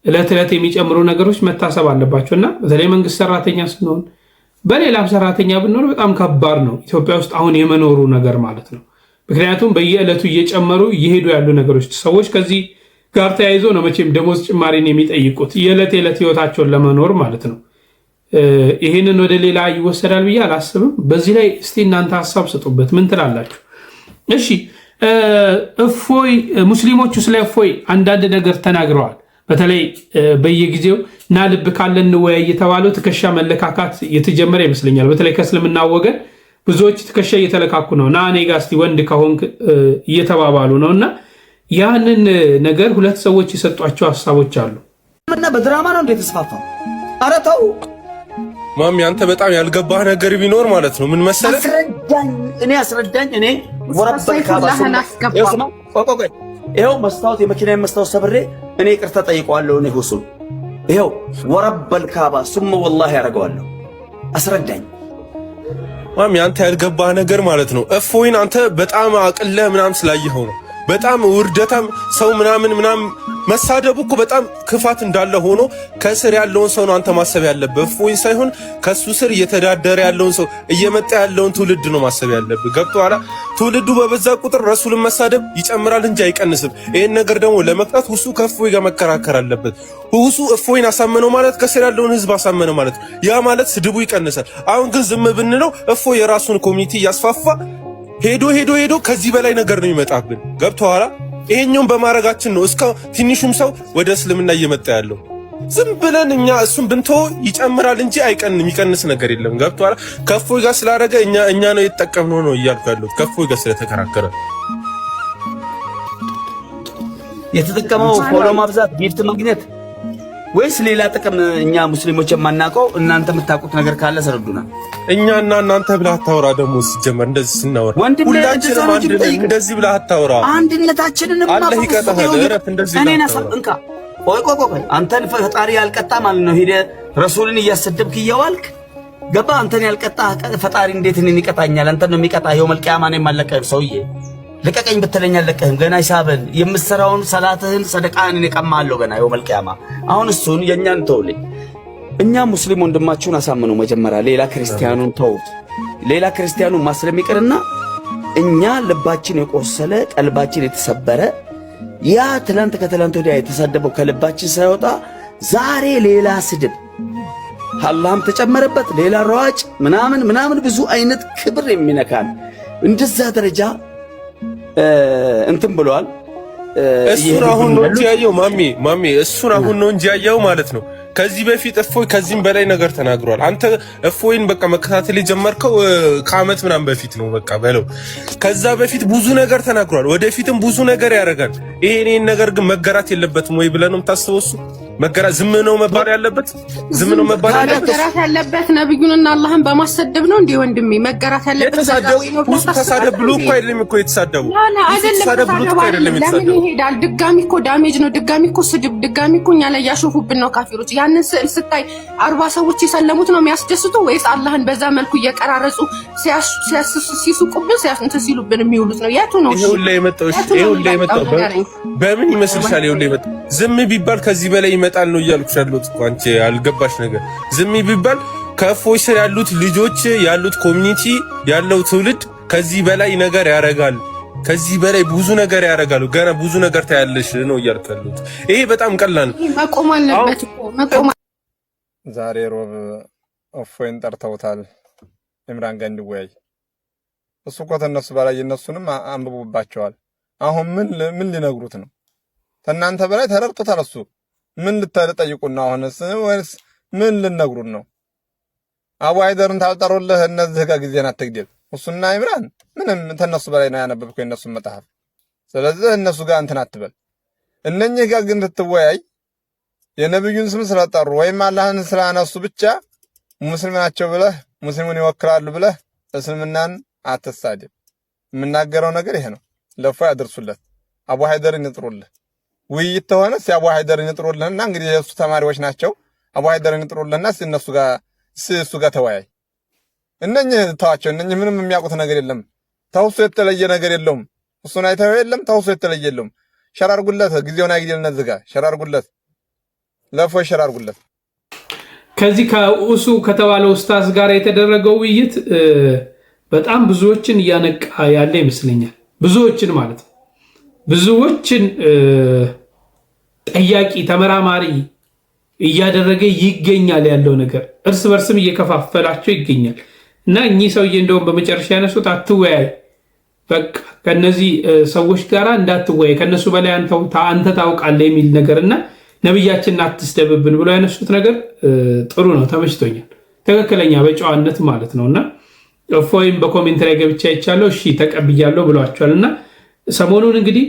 እለት እለት የሚጨምሩ ነገሮች መታሰብ አለባቸው እና በተለይ መንግስት ሰራተኛ ስንሆን በሌላም ሰራተኛ ብንኖር በጣም ከባድ ነው ኢትዮጵያ ውስጥ አሁን የመኖሩ ነገር ማለት ነው። ምክንያቱም በየዕለቱ እየጨመሩ እየሄዱ ያሉ ነገሮች ሰዎች ከዚህ ጋር ተያይዞ ነው መቼም ደሞዝ ጭማሪን የሚጠይቁት የዕለት ህይወታቸውን ለመኖር ማለት ነው። ይህንን ወደ ሌላ ይወሰዳል ብዬ አላስብም። በዚህ ላይ እስቲ እናንተ ሀሳብ ስጡበት። ምን ትላላችሁ? እሺ እፎይ ሙስሊሞቹ ስለ እፎይ አንዳንድ ነገር ተናግረዋል። በተለይ በየጊዜው ና ልብ ካለ እንወያይ የተባለው ትከሻ መለካካት የተጀመረ ይመስለኛል። በተለይ ከእስልምና ወገን ብዙዎች ትከሻ እየተለካኩ ነው። ና እኔ ጋር እስቲ ወንድ ከሆንክ እየተባባሉ ነው። እና ያንን ነገር ሁለት ሰዎች የሰጧቸው ሀሳቦች አሉ። እና በድራማ ነው እንደተስፋፋው። ኧረ ተው ማሚ፣ አንተ በጣም ያልገባህ ነገር ቢኖር ማለት ነው ምን መሰለህ? አስረዳኝ። እኔ ወረበል ካባሱ ይኸው መስታወት የመኪናዬን መስታወት ሰብሬ እኔ ይቅርታ ጠይቀዋለሁ። እኔ ሁሱን ይኸው ወረበል ካባ ሱመ ወላሂ ያደርገዋለሁ። አስረዳኝ ማሚ። አንተ ያልገባህ ነገር ማለት ነው እፎይን አንተ በጣም አቅለህ ምናምን ስላየኸው ነው። በጣም ውርደታም ሰው ምናምን መሳደቡ እኮ በጣም ክፋት እንዳለ ሆኖ ከስር ያለውን ሰው ነው አንተ ማሰብ ያለብህ። እፎይን ሳይሆን ከሱ ስር እየተዳደረ ያለውን ሰው እየመጣ ያለውን ትውልድ ነው ማሰብ ያለብህ። ገብቶሃል? ትውልዱ በበዛ ቁጥር ረሱልን መሳደብ ይጨምራል እንጂ አይቀንስም። ይሄን ነገር ደግሞ ለመቅጣት ሁሱ ከእፎይ ጋር መከራከር አለበት። ሁሱ እፎይን አሳመነው ማለት ከስር ያለውን ህዝብ አሳመነው ማለት ነው። ያ ማለት ስድቡ ይቀንሳል። አሁን ግን ዝም ብንለው እፎይ የራሱን ኮሚኒቲ እያስፋፋ ሄዶ ከዚህ በላይ ነገር ነው ይመጣብን። ገብቶሃል? ይሄኛውን በማረጋችን ነው እስከ ትንሹም ሰው ወደ እስልምና እየመጣ ያለው። ዝም ብለን እኛ እሱን ብንተው ይጨምራል እንጂ የሚቀንስ ነገር የለም። ገብቶሃል? ከእፎይ ጋር ስላደረገ እኛ ነው የተጠቀምነው ነው እያልኩ ያለሁት። ከእፎይ ጋር ስለተከራከረ የተጠቀመው ፎሎ ማብዛት፣ ጊፍት ማግኘት ወይስ ሌላ ጥቅም እኛ ሙስሊሞች የማናውቀው እናንተ የምታውቁት ነገር ካለ ሰረዱና። እኛና እናንተ ብለህ አታውራ። ደግሞ ሲጀመር እንደዚህ ስናወራ ሁላችንም አንድ ነን። እንደዚህ ብለህ አታውራ። አንድነታችንን አላህ ይቀጣሃል። እረፍ። እንደዚህ እኔና ሰብንካ ቆይ አንተን ፈጣሪ ያልቀጣ ማለት ነው። ሄደ ረሱልን እያሰደብክ እየዋልክ ገባ። አንተን ያልቀጣ ፈጣሪ እንዴት እኔን ይቀጣኛል? አንተን ነው የሚቀጣ። ይኸው መልቂያማ ነው የማለቀህ ሰውዬ። ልቀቀኝ ብትለኝ አልለቀህም። ገና ሂሳብን የምትሰራውን ሰላትህን ሰደቃህን እቀማለሁ ገና ይኸው መልቂያማ። አሁን እሱን የእኛን ተውልኝ። እኛ ሙስሊም ወንድማችሁን አሳምኑ መጀመሪያ። ሌላ ክርስቲያኑን ተውት። ሌላ ክርስቲያኑን ማስለም ይቅርና እኛ ልባችን የቆሰለ ቀልባችን የተሰበረ ያ ትላንት ከትላንት ወዲያ የተሳደበው ከልባችን ሳይወጣ ዛሬ ሌላ ስድብ አላህም ተጨመረበት ሌላ ሯጭ ምናምን ብዙ አይነት ክብር የሚነካን እንደዛ ደረጃ እንትን ብለዋል። እሱን አሁን ነው እንጂ ያየው ማሚ እሱን አሁን ነው እንጂ ያየው ማለት ነው። ከዚህ በፊት እፎይ ከዚህም በላይ ነገር ተናግሯል። አንተ እፎይን በቃ መከታተል የጀመርከው ከዓመት ምናምን በፊት ነው በቃ በለው። ከዛ በፊት ብዙ ነገር ተናግሯል። ወደፊትም ብዙ ነገር ያደርጋል። ይሄን ነገር ግን መገራት የለበትም ወይ ብለህ ነው የምታስበው? እሱ መገራት ዝም ነው መባል ያለበት? ዝም ነው መባል ያለበት ነብዩንና አላህን በማሰደብ ነው እንዴ ወንድሜ? መገራት ያለበት ተሳደብ ብሎ እኮ አይደለም እኮ የተሳደቡ ተሳደብ ብሎ እኮ አይደለም የተሳደቡ። ለምን ይሄዳል? ድጋሚ እኮ ዳሜጅ ነው። ድጋሚ እኮ ስድብ፣ ድጋሚ እኮ እኛ ላይ ያሾፉብን ነው ካፊሮች። ያንን ስዕል ስታይ 40 ሰዎች የሰለሙት ነው የሚያስደስቱ ወይስ አላህን በዛ መልኩ እየቀራረጹ ሲሱቁብን ሲሉብን የሚውሉት ነው? የቱ ነው? ይሄው ላይ የመጣው በምን ይመስልሻል? ይሄው ላይ የመጣው ዝም ቢባል ከዚህ በላይ ይመጣል ነው እያልኩሽ ያለሁት እኮ። አንቺ አልገባሽ ነገር። ዝም ቢባል ከእፎይ ስር ያሉት ልጆች ያሉት ኮሚኒቲ ያለው ትውልድ ከዚህ በላይ ነገር ያረጋል። ከዚህ በላይ ብዙ ነገር ያረጋሉ። ገና ብዙ ነገር ታያለሽ ነው እያልኩ ያለሁት። ይሄ በጣም ቀላል ነው። መቆም አለበት እኮ መቆም። ዛሬ ሮብ እፎይን ጠርተውታል ኢምራን ጋር እንዲወያይ። እሱ እኮ ተነሱ በላይ እነሱንም አንብቦባቸዋል። አሁን ምን ሊነግሩት ነው? ተናንተ በላይ ተረድቶታል። እሱ ምን ልትጠይቁና አሁንስ ወይስ ምን ልነግሩን ነው? አቡ አይደርን ታልጠሩልህ እነዚህ ጋር ጊዜን አትግደል። እሱና ኢምራን ምንም ተነሱ በላይ ነው ያነበብከው የነሱን መጽሐፍ። ስለዚህ እነሱ ጋር እንትን አትበል። እነኚህ ጋር ግን ልትወያይ የነብዩን ስም ስለጠሩ ወይም አላህን ስላነሱ ብቻ ሙስሊም ናቸው ብለህ ሙስሊሙን ይወክላሉ ብለህ እስልምናን አትሳደብ። የምናገረው ነገር ይሄ ነው። ለእፎይ አድርሱለት። አቡ ሀይደርን ይጥሩልህ። ውይይት ተሆነ አቡ ሀይደርን ይጥሩልህና እንግዲህ የእሱ ተማሪዎች ናቸው። አቡ ሀይደርን ይጥሩልህና እሱ ጋር ተወያይ። እነኚህ ተዋቸው። እነኚህ ምንም የሚያውቁት ነገር የለም። ተውሱ የተለየ ነገር የለውም። እሱን አይተው የለም ተውሱ የተለየ የለውም። ሸራርጉለት። ጊዜውን አይግደልነት ዝጋ። ሸራርጉለት። ለእፎይ ሸራርጉለት። ከዚህ ከኡሱ ከተባለው ኡስታዝ ጋር የተደረገው ውይይት በጣም ብዙዎችን እያነቃ ያለ ይመስለኛል። ብዙዎችን ማለት ነው። ብዙዎችን ጠያቂ ተመራማሪ እያደረገ ይገኛል። ያለው ነገር እርስ በርስም እየከፋፈላቸው ይገኛል። እና እኚህ ሰውዬ እንደውም በመጨረሻ ያነሱት አትወያይ፣ በቃ ከነዚህ ሰዎች ጋር እንዳትወያይ፣ ከነሱ በላይ አንተ ታውቃለህ የሚል ነገር እና ነብያችንን አትስደብብን ብሎ ያነሱት ነገር ጥሩ ነው፣ ተመችቶኛል። ትክክለኛ በጨዋነት ማለት ነውና እፎይም በኮሜንት ላይ ገብቻ ይቻለው እሺ ተቀብያለሁ ብሏቸዋል። እና ሰሞኑን እንግዲህ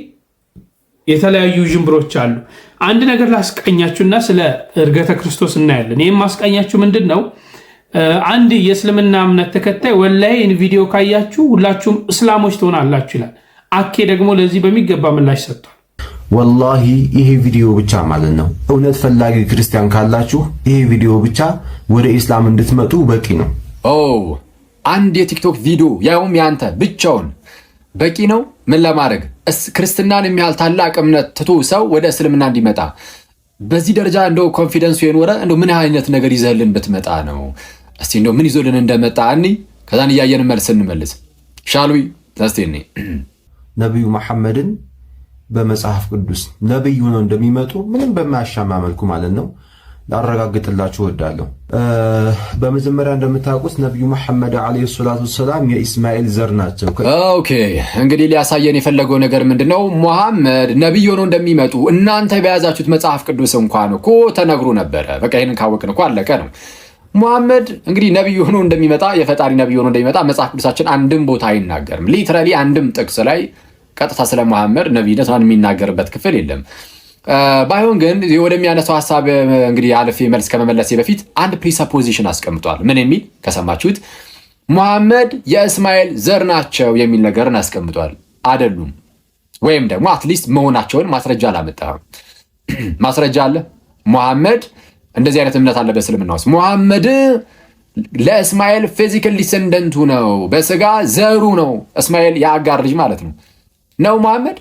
የተለያዩ ጅምብሮች አሉ። አንድ ነገር ላስቀኛችሁና ስለ እርገተ ክርስቶስ እናያለን። ይህም ማስቀኛችሁ ምንድን ነው? አንድ የእስልምና እምነት ተከታይ ወላሂ ቪዲዮ ካያችሁ ሁላችሁም እስላሞች ትሆናላችሁ ይላል። አኬ ደግሞ ለዚህ በሚገባ ምላሽ ሰጥቷል። ወላሂ ይሄ ቪዲዮ ብቻ ማለት ነው እውነት ፈላጊ ክርስቲያን ካላችሁ ይሄ ቪዲዮ ብቻ ወደ ኢስላም እንድትመጡ በቂ ነው። አንድ የቲክቶክ ቪዲዮ ያውም ያንተ ብቻውን በቂ ነው። ምን ለማድረግ ክርስትናን የሚያህል ታላቅ እምነት ትቶ ሰው ወደ እስልምና እንዲመጣ በዚህ ደረጃ እንደው ኮንፊደንሱ የኖረ እንደው ምን አይነት ነገር ይዘህልን ብትመጣ ነው? እስቲ እንደው ምን ይዞልን እንደመጣ እኒ ከዛን እያየን መልስ እንመልስ ሻሉይ ታስቴኒ ነብዩ መሐመድን በመጽሐፍ ቅዱስ ነብዩ ነው እንደሚመጡ ምንም በማያሻማ መልኩ ማለት ነው ላረጋግጥላችሁ እወዳለሁ። በመጀመሪያ እንደምታውቁት ነብዩ መሐመድ አለይሂ ሰላቱ ሰላም የኢስማኤል ዘር ናቸው። ኦኬ እንግዲህ ሊያሳየን የፈለገው ነገር ምንድነው? መሐመድ ነብዩ ነው እንደሚመጡ እናንተ በያዛችሁት መጽሐፍ ቅዱስ እንኳን እኮ ተነግሮ ነበረ። በቃ ይሄንን ካወቅን እኮ አለቀ ነው። መሐመድ እንግዲህ ነብዩ ሆኖ እንደሚመጣ የፈጣሪ ነብዩ ሆኖ እንደሚመጣ መጽሐፍ ቅዱሳችን አንድም ቦታ አይናገርም። ሊትራሊ አንድም ጥቅስ ላይ ቀጥታ ስለ መሐመድ ነብይነት የሚናገርበት ክፍል የለም። ባይሆን ግን ወደሚያነሳው ሐሳብ እንግዲህ አልፌ መልስ ከመመለሴ በፊት አንድ ፕሪሰፖዚሽን አስቀምጧል። ምን የሚል ከሰማችሁት መሐመድ የእስማኤል ዘር ናቸው የሚል ነገርን አስቀምጧል። አይደሉም ወይም ደግሞ አትሊስት መሆናቸውን ማስረጃ አላመጣም። ማስረጃ አለ። መሐመድ እንደዚህ አይነት እምነት አለ በእስልምና ውስጥ። መሐመድ ለእስማኤል ፊዚካል ዲሰንደንቱ ነው፣ በስጋ ዘሩ ነው። እስማኤል የአጋር ልጅ ማለት ነው መሐመድ።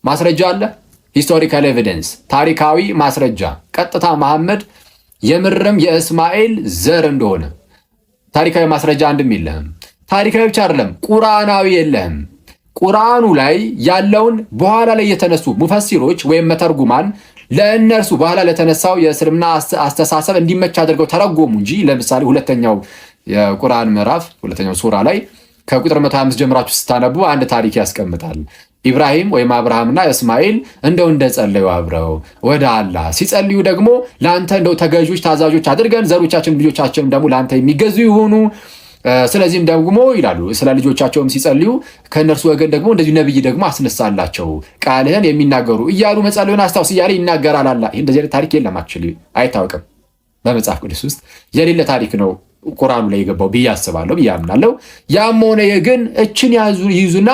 ማስረጃ አለ። ሂስቶሪካል ኤቪደንስ ታሪካዊ ማስረጃ ቀጥታ መሐመድ የምርም የእስማኤል ዘር እንደሆነ ታሪካዊ ማስረጃ አንድም የለህም። ታሪካዊ ብቻ አይደለም ቁርአናዊ የለህም። ቁርአኑ ላይ ያለውን በኋላ ላይ የተነሱ ሙፈሲሮች ወይም መተርጉማን ለእነርሱ በኋላ ለተነሳው የእስልምና አስተሳሰብ እንዲመች አድርገው ተረጎሙ እንጂ ለምሳሌ ሁለተኛው የቁርአን ምዕራፍ ሁለተኛው ሱራ ላይ ከቁጥር 125 ጀምራችሁ ስታነቡ አንድ ታሪክ ያስቀምጣል። ኢብራሂም ወይም አብርሃምና እስማኤል እንደው እንደጸለዩ አብረው ወደ አላህ ሲጸልዩ ደግሞ ለአንተ እንደው ተገዦች ታዛዦች አድርገን ዘሮቻችን ልጆቻችንም ደግሞ ለአንተ የሚገዙ ይሆኑ፣ ስለዚህም ደግሞ ይላሉ ስለ ልጆቻቸውም ሲጸልዩ ከእነርሱ ወገን ደግሞ እንደዚሁ ነብይ ደግሞ አስነሳላቸው ቃልህን የሚናገሩ እያሉ መጸለዩን አስታውስ እያለ ይናገራል አላህ። ይህ እንደዚህ ታሪክ የለም፣ አክቹዋሊ አይታወቅም። በመጽሐፍ ቅዱስ ውስጥ የሌለ ታሪክ ነው ቁርአኑ ላይ የገባው ብዬ አስባለሁ ብዬ አምናለሁ። ያም ሆነ ግን እችን ይዙና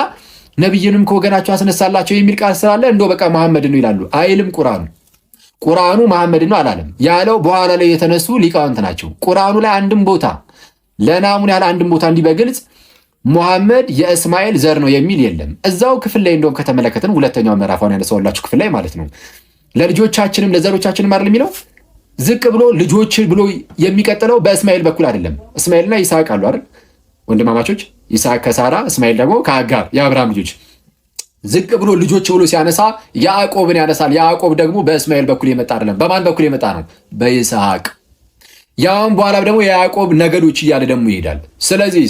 ነብይንም ከወገናቸው አስነሳላቸው የሚል ቃል ስላለ እንደው በቃ መሐመድ ነው ይላሉ። አይልም ቁርአኑ መሐመድ ነው አላለም። ያለው በኋላ ላይ የተነሱ ሊቃውንት ናቸው። ቁርአኑ ላይ አንድም ቦታ ለናሙን ያለ አንድም ቦታ እንዲህ በግልጽ መሐመድ የእስማኤል ዘር ነው የሚል የለም። እዛው ክፍል ላይ እንደውም ከተመለከትን ሁለተኛው ምዕራፋውን ያነሳውላችሁ ክፍል ላይ ማለት ነው ለልጆቻችንም ለዘሮቻችንም አይደል የሚለው ዝቅ ብሎ ልጆች ብሎ የሚቀጥለው በእስማኤል በኩል አይደለም። እስማኤልና ይስሐቅ አሉ አይደል ወንድማማቾች፣ ይስሐቅ ከሳራ እስማኤል ደግሞ ከአጋር የአብርሃም ልጆች። ዝቅ ብሎ ልጆች ብሎ ሲያነሳ ያዕቆብን ያነሳል። ያዕቆብ ደግሞ በእስማኤል በኩል የመጣ አይደለም። በማን በኩል የመጣ ነው? በይስሐቅ። ያውም በኋላ ደግሞ የያዕቆብ ነገዶች እያለ ደግሞ ይሄዳል። ስለዚህ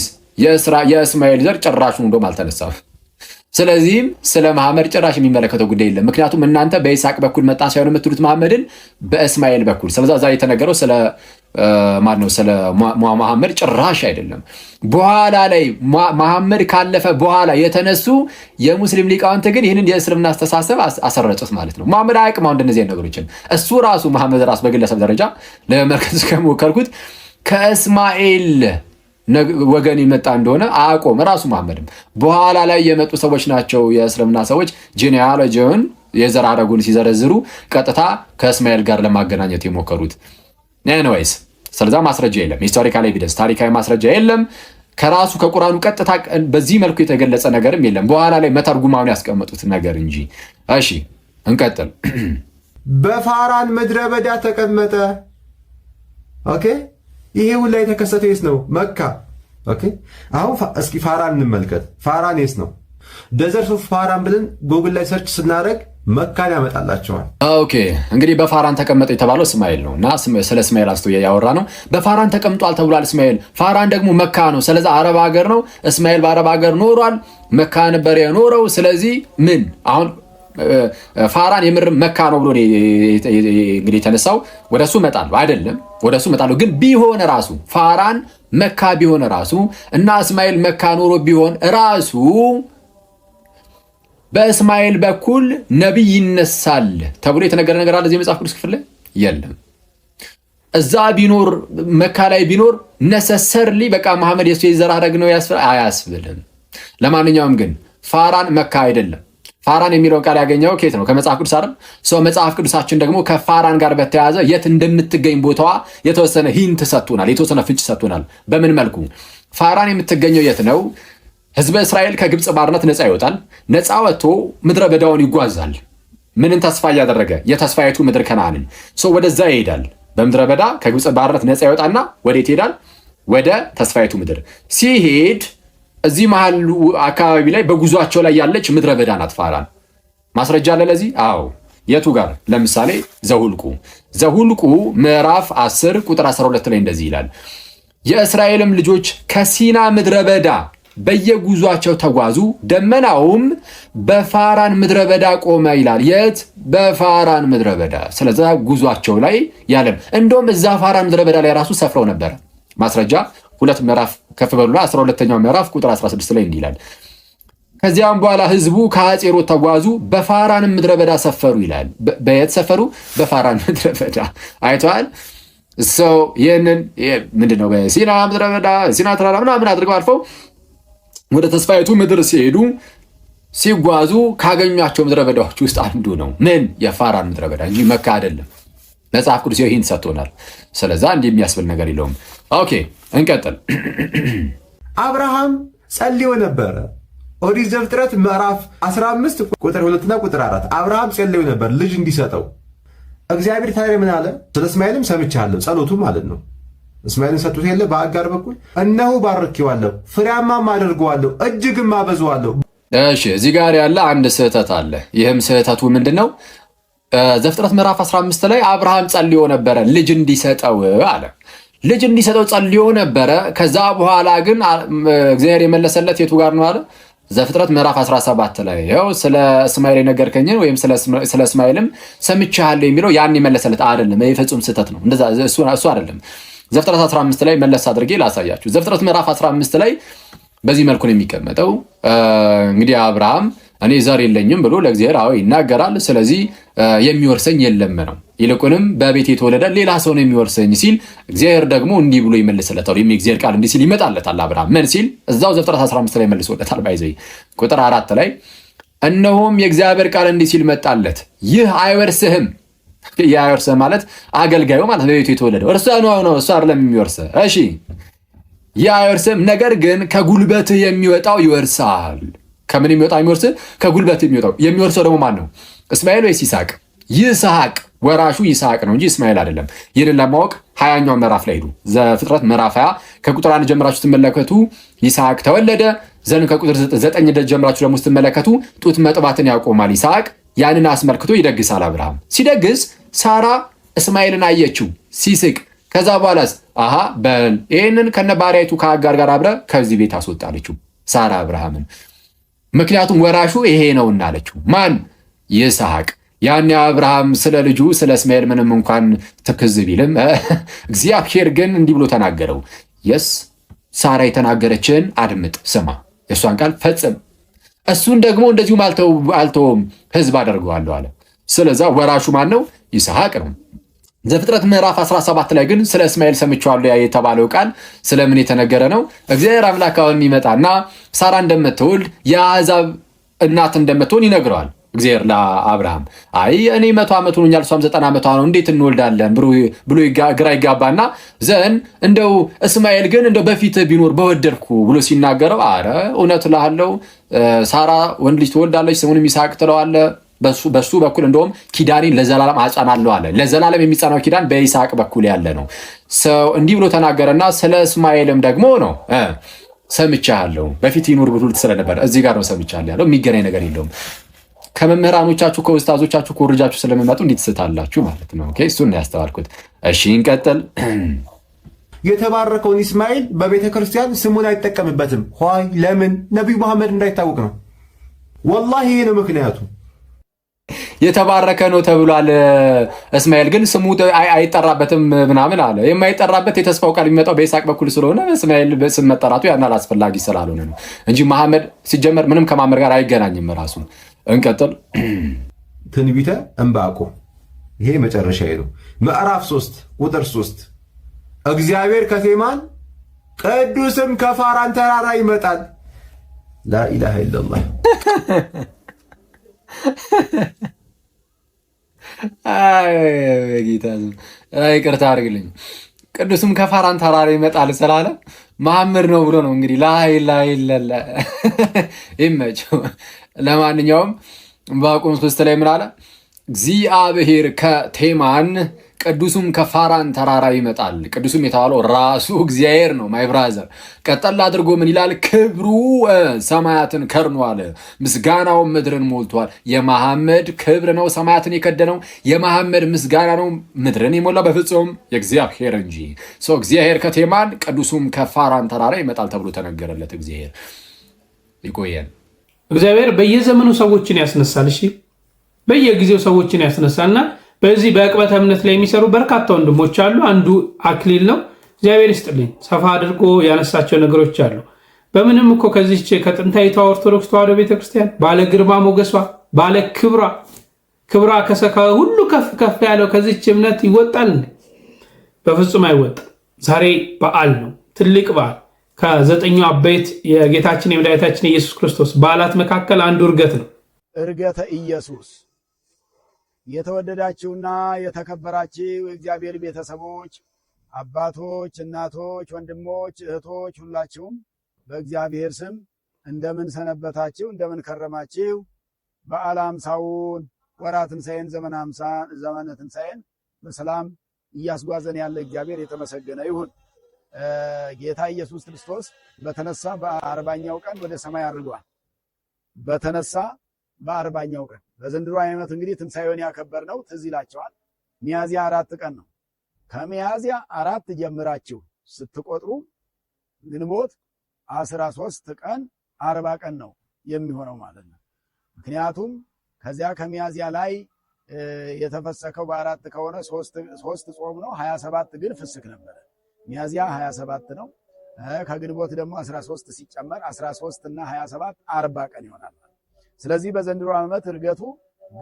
የእስማኤል ዘር ጭራሽ እንደውም አልተነሳም። ስለዚህም ስለ መሐመድ ጭራሽ የሚመለከተው ጉዳይ የለም። ምክንያቱም እናንተ በይስሐቅ በኩል መጣ ሳይሆን የምትሉት መሐመድን በእስማኤል በኩል። ስለዚህ ዛሬ የተነገረው ስለ ማን ነው? ስለ መሐመድ ጭራሽ አይደለም። በኋላ ላይ መሐመድ ካለፈ በኋላ የተነሱ የሙስሊም ሊቃውንት ግን ይህንን የእስልምና አስተሳሰብ አሰረጩት ማለት ነው። መሐመድ አያውቅም አሁን እንደዚህ ነገሮችን። እሱ ራሱ መሐመድ ራሱ በግለሰብ ደረጃ ለመመልከት ከሞከርኩት ከእስማኤል ወገን የመጣ እንደሆነ አቆም ራሱ መሐመድም በኋላ ላይ የመጡ ሰዎች ናቸው። የእስልምና ሰዎች ጂኒያሎጂውን የዘር ሐረጉን ሲዘረዝሩ ቀጥታ ከእስማኤል ጋር ለማገናኘት የሞከሩት። ኤኒዌይስ ስለዛ ማስረጃ የለም። ሂስቶሪካል ኤቪደንስ ታሪካዊ ማስረጃ የለም። ከራሱ ከቁርአኑ ቀጥታ በዚህ መልኩ የተገለጸ ነገርም የለም። በኋላ ላይ መተርጉማውን ያስቀመጡት ነገር እንጂ። እሺ እንቀጥል። በፋራን ምድረ በዳ ተቀመጠ። ኦኬ ይሄ ሁላ የተከሰተው የት ነው? መካ። ኦኬ አሁን እስኪ ፋራን እንመልከት። ፋራን የት ነው? ደዘርት ኦፍ ፋራን ብለን ጎግል ላይ ሰርች ስናደርግ መካን ያመጣላቸዋል። ኦኬ እንግዲህ በፋራን ተቀመጠ የተባለው እስማኤል ነው እና ስለ እስማኤል አስቶ ያወራ ነው። በፋራን ተቀምጧል ተብሏል እስማኤል። ፋራን ደግሞ መካ ነው። ስለዚህ አረብ ሀገር ነው። እስማኤል በአረብ ሀገር ኖሯል። መካ ነበር የኖረው። ስለዚህ ምን አሁን ፋራን የምር መካ ነው ብሎ እንግዲህ የተነሳው ወደሱ እመጣለሁ አይደለም፣ ወደሱ እመጣለሁ። ግን ቢሆን ራሱ ፋራን መካ ቢሆን ራሱ እና እስማኤል መካ ኖሮ ቢሆን ራሱ በእስማኤል በኩል ነብይ ይነሳል ተብሎ የተነገረ ነገር አለ እዚህ መጽሐፍ ቅዱስ ክፍል ላይ የለም። እዛ ቢኖር መካ ላይ ቢኖር ነሰሰርሊ በቃ መሐመድ የሱ የዘር ሐረግ ነው አያስብልም። ለማንኛውም ግን ፋራን መካ አይደለም። ፋራን የሚለውን ቃል ያገኘው ከየት ነው? ከመጽሐፍ ቅዱስ አይደል? ሰው መጽሐፍ ቅዱሳችን ደግሞ ከፋራን ጋር በተያያዘ የት እንደምትገኝ ቦታዋ የተወሰነ ሂንት ሰጥቶናል፣ የተወሰነ ፍንጭ ሰጥቶናል። በምን መልኩ? ፋራን የምትገኘው የት ነው? ህዝበ እስራኤል ከግብፅ ባርነት ነፃ ይወጣል። ነፃ ወጥቶ ምድረ በዳውን ይጓዛል። ምንን ተስፋ እያደረገ? የተስፋይቱ ምድር ከነዓንን። ሰው ወደዛ ይሄዳል። በምድረ በዳ ከግብፅ ባርነት ነፃ ይወጣና ወዴት ይሄዳል? ወደ ተስፋይቱ ምድር ሲሄድ እዚህ መሃል አካባቢ ላይ በጉዟቸው ላይ ያለች ምድረ በዳ ናት ፋራን። ማስረጃ አለ ለዚህ? አዎ። የቱ ጋር? ለምሳሌ ዘሁልቁ ምዕራፍ 10 ቁጥር 12 ላይ እንደዚህ ይላል፣ የእስራኤልም ልጆች ከሲና ምድረ በዳ በየጉዟቸው ተጓዙ፣ ደመናውም በፋራን ምድረ በዳ ቆመ ይላል። የት? በፋራን ምድረ በዳ። ስለዚህ ጉዟቸው ላይ ያለን እንደውም እዛ ፋራን ምድረ በዳ ላይ ራሱ ሰፍረው ነበረ። ማስረጃ 2 ምዕራፍ ከፍ በሉና 12ኛው ምዕራፍ ቁጥር 16 ላይ እንዲህ ይላል፣ ከዚያም በኋላ ህዝቡ ከሐጼሮት ተጓዙ፣ በፋራን ምድረ በዳ ሰፈሩ ይላል። በየት ሰፈሩ? በፋራን ምድረ በዳ። አይተዋል። ሰው ይህንን ምንድነው በሲና ምድረ በዳ ሲና ተራራ ምናምን አድርገው አልፈው ወደ ተስፋይቱ ምድር ሲሄዱ ሲጓዙ ካገኟቸው ምድረ በዳዎች ውስጥ አንዱ ነው። ምን? የፋራን ምድረ በዳ እንጂ መካ አይደለም። መጽሐፍ ቅዱስ ይህን ሰጥቶናል። ስለዛ እንዲህ የሚያስብል ነገር የለውም። ኦኬ እንቀጥል። አብርሃም ጸልዮ ነበረ። ኦሪት ዘፍጥረት ምዕራፍ 15 ቁጥር 2 እና ቁጥር 4 አብርሃም ጸልዮ ነበር ልጅ እንዲሰጠው። እግዚአብሔር ታዲያ ምን አለ? ስለ እስማኤልም ሰምቻለሁ፣ ጸሎቱ ማለት ነው። እስማኤልን ሰጡት የለ በአጋር በኩል እነሆ ባርኬዋለሁ፣ ፍሬያማም አደርገዋለሁ፣ እጅግም አበዛዋለሁ። እሺ እዚህ ጋር ያለ አንድ ስህተት አለ። ይህም ስህተቱ ምንድነው? ዘፍጥረት ምዕራፍ 15 ላይ አብርሃም ጸልዮ ነበረ ልጅ እንዲሰጠው አለ። ልጅ እንዲሰጠው ጸልዮ ነበረ። ከዛ በኋላ ግን እግዚአብሔር የመለሰለት የቱ ጋር ነው አለ? ዘፍጥረት ምዕራፍ 17 ላይ ያው ስለ እስማኤል የነገርከኝን ወይም ስለ እስማኤልም ሰምቻለሁ የሚለው ያን የመለሰለት አይደለም። የፍጹም ስህተት ነው። እንደዛ እሱ አይደለም። ዘፍጥረት 15 ላይ መለስ አድርጌ ላሳያችሁ። ዘፍጥረት ምዕራፍ 15 ላይ በዚህ መልኩ ነው የሚቀመጠው። እንግዲህ አብርሃም እኔ ዘር የለኝም ብሎ ለእግዚአብሔር አዎ ይናገራል። ስለዚህ የሚወርሰኝ የለም ነው። ይልቁንም በቤት የተወለደ ሌላ ሰው ነው የሚወርሰኝ ሲል እግዚአብሔር ደግሞ እንዲህ ብሎ ይመልስለታል። የእግዚአብሔር ቃል እንዲህ ሲል ይመጣለታል። አብርሃም ምን ሲል እዛው ዘፍጥረት 15 ላይ መልሶለታል። ባይዘይ ቁጥር 4 ላይ እነሆም የእግዚአብሔር ቃል እንዲህ ሲል መጣለት፣ ይህ አይወርስህም። ይህ አይወርስህም ማለት አገልጋዩ ማለት በቤቱ የተወለደው እርሱ ነው። እሱ አይደለም የሚወርሰህ። እሺ ይህ አይወርስህም፣ ነገር ግን ከጉልበትህ የሚወጣው ይወርሳል። ከምን የሚወጣው የሚወርስ? ከጉልበት የሚወጣው። የሚወርሰው ደግሞ ማን ነው? እስማኤል ወይስ ይስሐቅ? ይስሐቅ። ወራሹ ይስሐቅ ነው እንጂ እስማኤል አይደለም። ይህንን ለማወቅ 20ኛው ምዕራፍ ላይ ሄዱ። ዘፍጥረት ምዕራፍ 20 ከቁጥር 1 ጀምራችሁ ስትመለከቱ ይስሐቅ ተወለደ። ዘን ከቁጥር 9 ጀምራችሁ ደግሞ ስትመለከቱ ጡት መጥባትን ያቆማል ይስሐቅ። ያንን አስመልክቶ ይደግሳል አብርሃም። ሲደግስ ሳራ እስማኤልን አየችው ሲስቅ። ከዛ በኋላስ አሃ በል ይህንን ከነ ባሪያይቱ ከአጋር ጋር አብረ ከዚህ ቤት አስወጣለችው ሳራ አብርሃምን። ምክንያቱም ወራሹ ይሄ ነውና አለችው። ማን? ይስሐቅ። ያን አብርሃም ስለ ልጁ ስለ እስማኤል ምንም እንኳን ትክዝ ቢልም እግዚአብሔር ግን እንዲህ ብሎ ተናገረው። የስ ሳራ የተናገረችን አድምጥ፣ ስማ፣ የእሷን ቃል ፈጽም፣ እሱን ደግሞ እንደዚሁም አልተውም፣ ህዝብ አደርገዋለሁ አለ። ስለዛ ወራሹ ማን ነው? ይስሐቅ ነው። ዘፍጥረት ምዕራፍ 17 ላይ ግን ስለ እስማኤል ሰምቼዋለሁ የተባለው ቃል ስለምን የተነገረ ነው? እግዚአብሔር አምላክ አሁን የሚመጣና ሳራ እንደምትወልድ የአሕዛብ እናት እንደምትሆን ይነግረዋል እግዚአብሔር ለአብርሃም። አይ እኔ 100 ዓመት ሆኖኛል፣ እሷም 90 ዓመቷ ነው፣ እንዴት እንወልዳለን ብሎ ግራ ይጋባና ዘን እንደው እስማኤል ግን እንደው በፊት ቢኖር በወደድኩ ብሎ ሲናገረው፣ አረ እውነት እልሃለሁ ሳራ ወንድ ልጅ ትወልዳለች፣ ስሙንም ይስሐቅ ትለዋለህ። በሱ በኩል እንደውም ኪዳኔን ለዘላለም አጸናለሁ አለ። ለዘላለም የሚጸናው ኪዳን በይስሐቅ በኩል ያለ ነው። ሰው እንዲህ ብሎ ተናገረና ስለ እስማኤልም ደግሞ ነው ሰምቻለሁ። በፊት ይኑር ብሎ ስለነበር እዚህ ጋር ነው ሰምቻለሁ ያለው። የሚገናኝ ነገር የለውም። ከመምህራኖቻችሁ ከውስታዞቻችሁ ኮርጃችሁ ስለሚመጡ እንዴት ትስታላችሁ ማለት ነው። ኦኬ እሱን ነው ያስተዋልኩት። እሺ እንቀጥል። የተባረከውን እስማኤል በቤተ ክርስቲያን ስሙን አይጠቀምበትም። ሆይ ለምን? ነቢዩ መሐመድ እንዳይታወቅ ነው። ወላሂ ይሄ ነው ምክንያቱ። የተባረከ ነው ተብሏል። እስማኤል ግን ስሙ አይጠራበትም ምናምን አለ። የማይጠራበት የተስፋው ቃል የሚመጣው በይስሐቅ በኩል ስለሆነ እስማኤል ስም መጠራቱ ያን አላስፈላጊ ስላልሆነ ነው እንጂ መሐመድ ሲጀመር ምንም ከማመድ ጋር አይገናኝም ራሱ። እንቀጥል። ትንቢተ ዕንባቆም ይሄ መጨረሻ ነው። ምዕራፍ 3 ቁጥር 3 እግዚአብሔር ከቴማን ቅዱስም ከፋራን ተራራ ይመጣል። ላኢላሃ ኢለላህ። አይ ጌታ ይቅርታ አድርግልኝ። ቅዱስም ከፋራን ተራራ ይመጣል ስላለ መሐመድ ነው ብሎ ነው እንግዲህ ላይ ይመቸው። ለማንኛውም ዕንባቆም 3 ላይ ምን አለ? እግዚአብሔር ከቴማን ቅዱሱም ከፋራን ተራራ ይመጣል። ቅዱሱም የተባለው ራሱ እግዚአብሔር ነው። ማይ ብራዘር ቀጠል አድርጎ ምን ይላል? ክብሩ ሰማያትን ከርኗል፣ ምስጋናውን ምድርን ሞልቷል። የመሐመድ ክብር ነው ሰማያትን የከደነው፣ የመሐመድ ምስጋና ነው ምድርን የሞላው፣ በፍጹም የእግዚአብሔር እንጂ። ሰው እግዚአብሔር ከቴማን ቅዱሱም ከፋራን ተራራ ይመጣል ተብሎ ተነገረለት። እግዚአብሔር ይቆየን። እግዚአብሔር በየዘመኑ ሰዎችን ያስነሳል። እሺ በየጊዜው ሰዎችን ያስነሳልና በዚህ በዕቅበተ እምነት ላይ የሚሰሩ በርካታ ወንድሞች አሉ። አንዱ አክሊል ነው። እግዚአብሔር ይስጥልኝ። ሰፋ አድርጎ ያነሳቸው ነገሮች አሉ። በምንም እኮ ከዚህች ከጥንታዊቷ ኦርቶዶክስ ተዋሕዶ ቤተክርስቲያን ባለ ግርማ ሞገሷ ባለ ክብራ ከሰካ ሁሉ ከፍ ያለው ከዚህች እምነት ይወጣል እንዴ? በፍጹም አይወጣም። ዛሬ በዓል ነው፣ ትልቅ በዓል። ከ9 አበይት የጌታችን የመድኃኒታችን የኢየሱስ ክርስቶስ በዓላት መካከል አንዱ ዕርገት ነው። ዕርገተ ኢየሱስ። የተወደዳችሁና የተከበራችሁ የእግዚአብሔር ቤተሰቦች፣ አባቶች፣ እናቶች፣ ወንድሞች፣ እህቶች ሁላችሁም በእግዚአብሔር ስም እንደምን ሰነበታችሁ? እንደምን ከረማችሁ? በዓለ ሃምሳውን ወርኃ ትንሣኤን ዘመነ ትንሣኤን በሰላም እያስጓዘን ያለ እግዚአብሔር የተመሰገነ ይሁን። ጌታ ኢየሱስ ክርስቶስ በተነሳ በ40ኛው ቀን ወደ ሰማይ አድርጓል። በተነሳ በ40ኛው ቀን በዘንድሮ ዓመት እንግዲህ ትንሣኤውን ያከበርነው ትዝ ይላቸዋል። ሚያዝያ 4 ቀን ነው። ከሚያዝያ 4 ጀምራችሁ ስትቆጥሩ ግንቦት 13 ቀን 40 ቀን ነው የሚሆነው ማለት ነው። ምክንያቱም ከዚያ ከሚያዝያ ላይ የተፈሰከው በ4 ከሆነ 3 ጾም ነው፣ 27 ግን ፍስክ ነበረ። ሚያዝያ 27 ነው። ከግንቦት ደግሞ 13 ሲጨመር 13 እና 27 40 ቀን ይሆናል። ስለዚህ በዘንድሮ ዓመት ዕርገቱ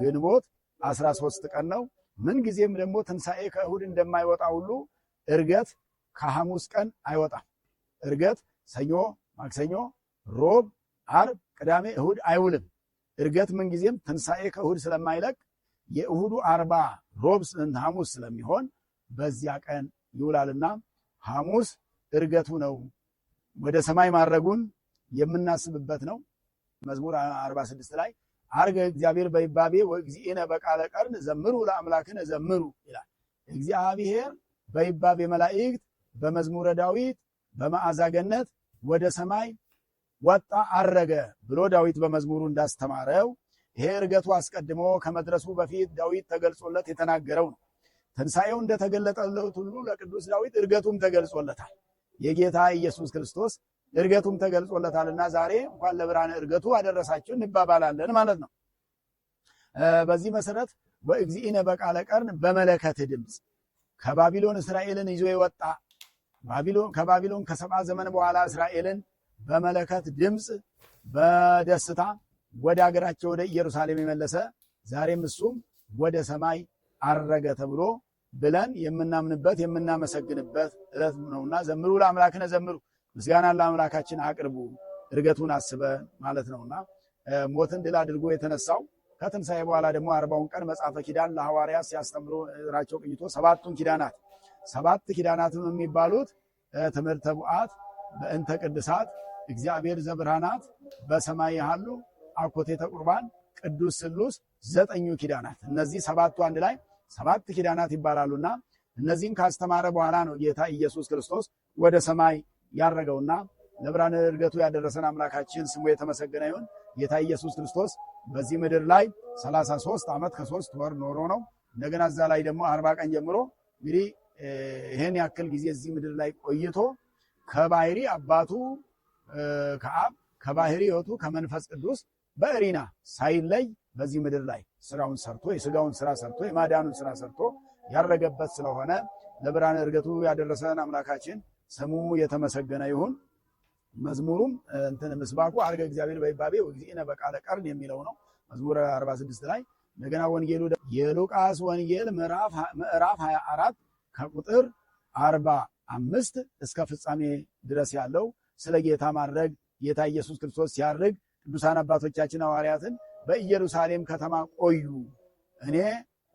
ግንቦት 13 ቀን ነው። ምን ጊዜም ደግሞ ትንሣኤ ከእሁድ እንደማይወጣ ሁሉ ዕርገት ከሐሙስ ቀን አይወጣም። ዕርገት ሰኞ፣ ማክሰኞ፣ ሮብ፣ ዓርብ፣ ቅዳሜ፣ እሁድ አይውልም። ዕርገት ምን ጊዜም ትንሣኤ ከእሁድ ስለማይለቅ የእሁዱ 40 ሮብ ሐሙስ ስለሚሆን በዚያ ቀን ይውላልና ሐሙስ ዕርገቱ ነው። ወደ ሰማይ ማድረጉን የምናስብበት ነው። መዝሙር 46 ላይ አርገ እግዚአብሔር በይባቤ ወእግዚእነ በቃለ ቀርን ዘምሩ ለአምላክነ ዘምሩ ይላል። እግዚአብሔር በይባቤ መላእክት በመዝሙረ ዳዊት በመዓዛ ገነት ወደ ሰማይ ወጣ አረገ ብሎ ዳዊት በመዝሙሩ እንዳስተማረው ይሄ ዕርገቱ አስቀድሞ ከመድረሱ በፊት ዳዊት ተገልጾለት የተናገረው ነው። ትንሣኤው እንደተገለጠለት ሁሉ ለቅዱስ ዳዊት ዕርገቱም ተገልጾለታል። የጌታ ኢየሱስ ክርስቶስ ዕርገቱም ተገልጾለታልና ዛሬ እንኳን ለብርሃነ ዕርገቱ አደረሳችሁ እንባባላለን ማለት ነው። በዚህ መሰረት ወእግዚእነ በቃለ ቀርን በመለከት ድምፅ ከባቢሎን እስራኤልን ይዞ የወጣ ከባቢሎን ከ70 ዘመን በኋላ እስራኤልን በመለከት ድምፅ በደስታ ወደ አገራቸው ወደ ኢየሩሳሌም የመለሰ ዛሬም እሱም ወደ ሰማይ አረገ ተብሎ ብለን የምናምንበት የምናመሰግንበት ዕለት ነውና ዘምሩ ለአምላክነ ዘምሩ፣ ምስጋና ለአምላካችን አቅርቡ፣ ዕርገቱን አስበን ማለት ነውና ሞትን ድል አድርጎ የተነሳው ከትንሣኤ በኋላ ደግሞ 40ውን ቀን መጽሐፈ ኪዳን ለሐዋርያት ሲያስተምሩ ራቸው ቅኝቶ 7ቱን ኪዳናት 7 ኪዳናትም የሚባሉት ትምህርተ ቡዓት፣ በእንተ ቅድሳት፣ እግዚአብሔር ዘብርሃናት፣ በሰማይ ያሉ፣ አኮቴተ ቁርባን፣ ቅዱስ ስሉስ 9ኙ ኪዳናት እነዚህ 7ቱ አንድ ላይ 7 ኪዳናት ይባላሉና እነዚህን ካስተማረ በኋላ ነው ጌታ ኢየሱስ ክርስቶስ ወደ ሰማይ ያረገውና ለብርሃነ ዕርገቱ ያደረሰን አምላካችን ስሙ የተመሰገነ ይሁን። ጌታ ኢየሱስ ክርስቶስ በዚህ ምድር ላይ 33 ዓመት ከ3 ወር ኖሮ ነው። እንደገና እዛ ላይ ደግሞ 40 ቀን ጀምሮ እንግዲህ ይሄን ያክል ጊዜ እዚህ ምድር ላይ ቆይቶ ከባህሪ አባቱ ከአብ ከባህሪ ሕይወቱ ከመንፈስ ቅዱስ በእሪና ሳይለይ በዚህ ምድር ላይ ስራውን ሰርቶ የስጋውን ስራ ሰርቶ የማዳኑን ስራ ሰርቶ ያረገበት ስለሆነ ለብርሃነ ዕርገቱ ያደረሰን አምላካችን ስሙ የተመሰገነ ይሁን። መዝሙሩም ምስባኩ አርገ እግዚአብሔር በይባቤ ወእግዚእነ በቃለ ቀርን የሚለው ነው። መዝሙር 46 ላይ እንደገና ወንጌሉ የሉቃስ ወንጌል ምዕራፍ 24 ከቁጥር 45 እስከ ፍጻሜ ድረስ ያለው ስለ ጌታ ማድረግ ጌታ ኢየሱስ ክርስቶስ ሲያርግ ቅዱሳን አባቶቻችን ሐዋርያትን በኢየሩሳሌም ከተማ ቆዩ፣ እኔ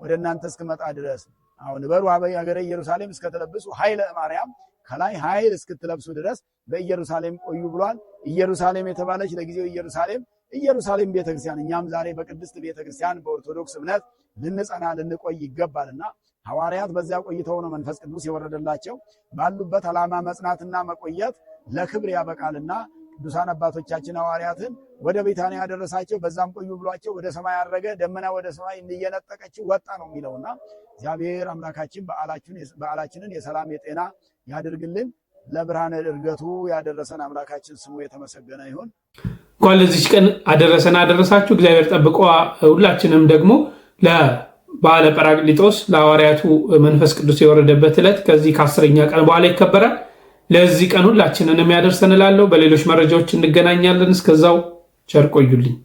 ወደ እናንተ እስክመጣ ድረስ። አሁን በሩ ሀገረ ኢየሩሳሌም እስከተለብሱ ኃይለ ማርያም፣ ከላይ ኃይል እስክትለብሱ ድረስ በኢየሩሳሌም ቆዩ ብሏል። ኢየሩሳሌም የተባለች ለጊዜው ኢየሩሳሌም ቤተክርስቲያን፣ እኛም ዛሬ በቅድስት ቤተክርስቲያን በኦርቶዶክስ እምነት ልንጸና ልንቆይ ይገባልና ሐዋርያት በዚያ ቆይተው ነው መንፈስ ቅዱስ የወረደላቸው። ባሉበት ዓላማ መጽናትና መቆየት ለክብር ያበቃልና ቅዱሳን አባቶቻችን ሐዋርያትን ወደ ቤታንያ ያደረሳቸው፣ በዛም ቆዩ ብሏቸው ወደ ሰማይ አረገ፣ ደመና ወደ ሰማይ እየነጠቀችው ወጣ ነው የሚለውና እግዚአብሔር አምላካችን በዓላችንን የሰላም የጤና ያድርግልን። ለብርሃነ ዕርገቱ ያደረሰን አምላካችን ስሙ የተመሰገነ ይሁን። እንኳን ለዚች ቀን አደረሳችሁ። እግዚአብሔር ጠብቆ ሁላችንም ደግሞ ለበዓለ ጰራቅሊጦስ ለሐዋርያቱ መንፈስ ቅዱስ የወረደበት ዕለት ከዚህ ከ10ኛ ቀን በኋላ ይከበራል። ለዚህ ቀን ሁላችንን የሚያደርሰን እላለሁ። በሌሎች መረጃዎች እንገናኛለን። እስከዛው ቸር ቆዩልኝ።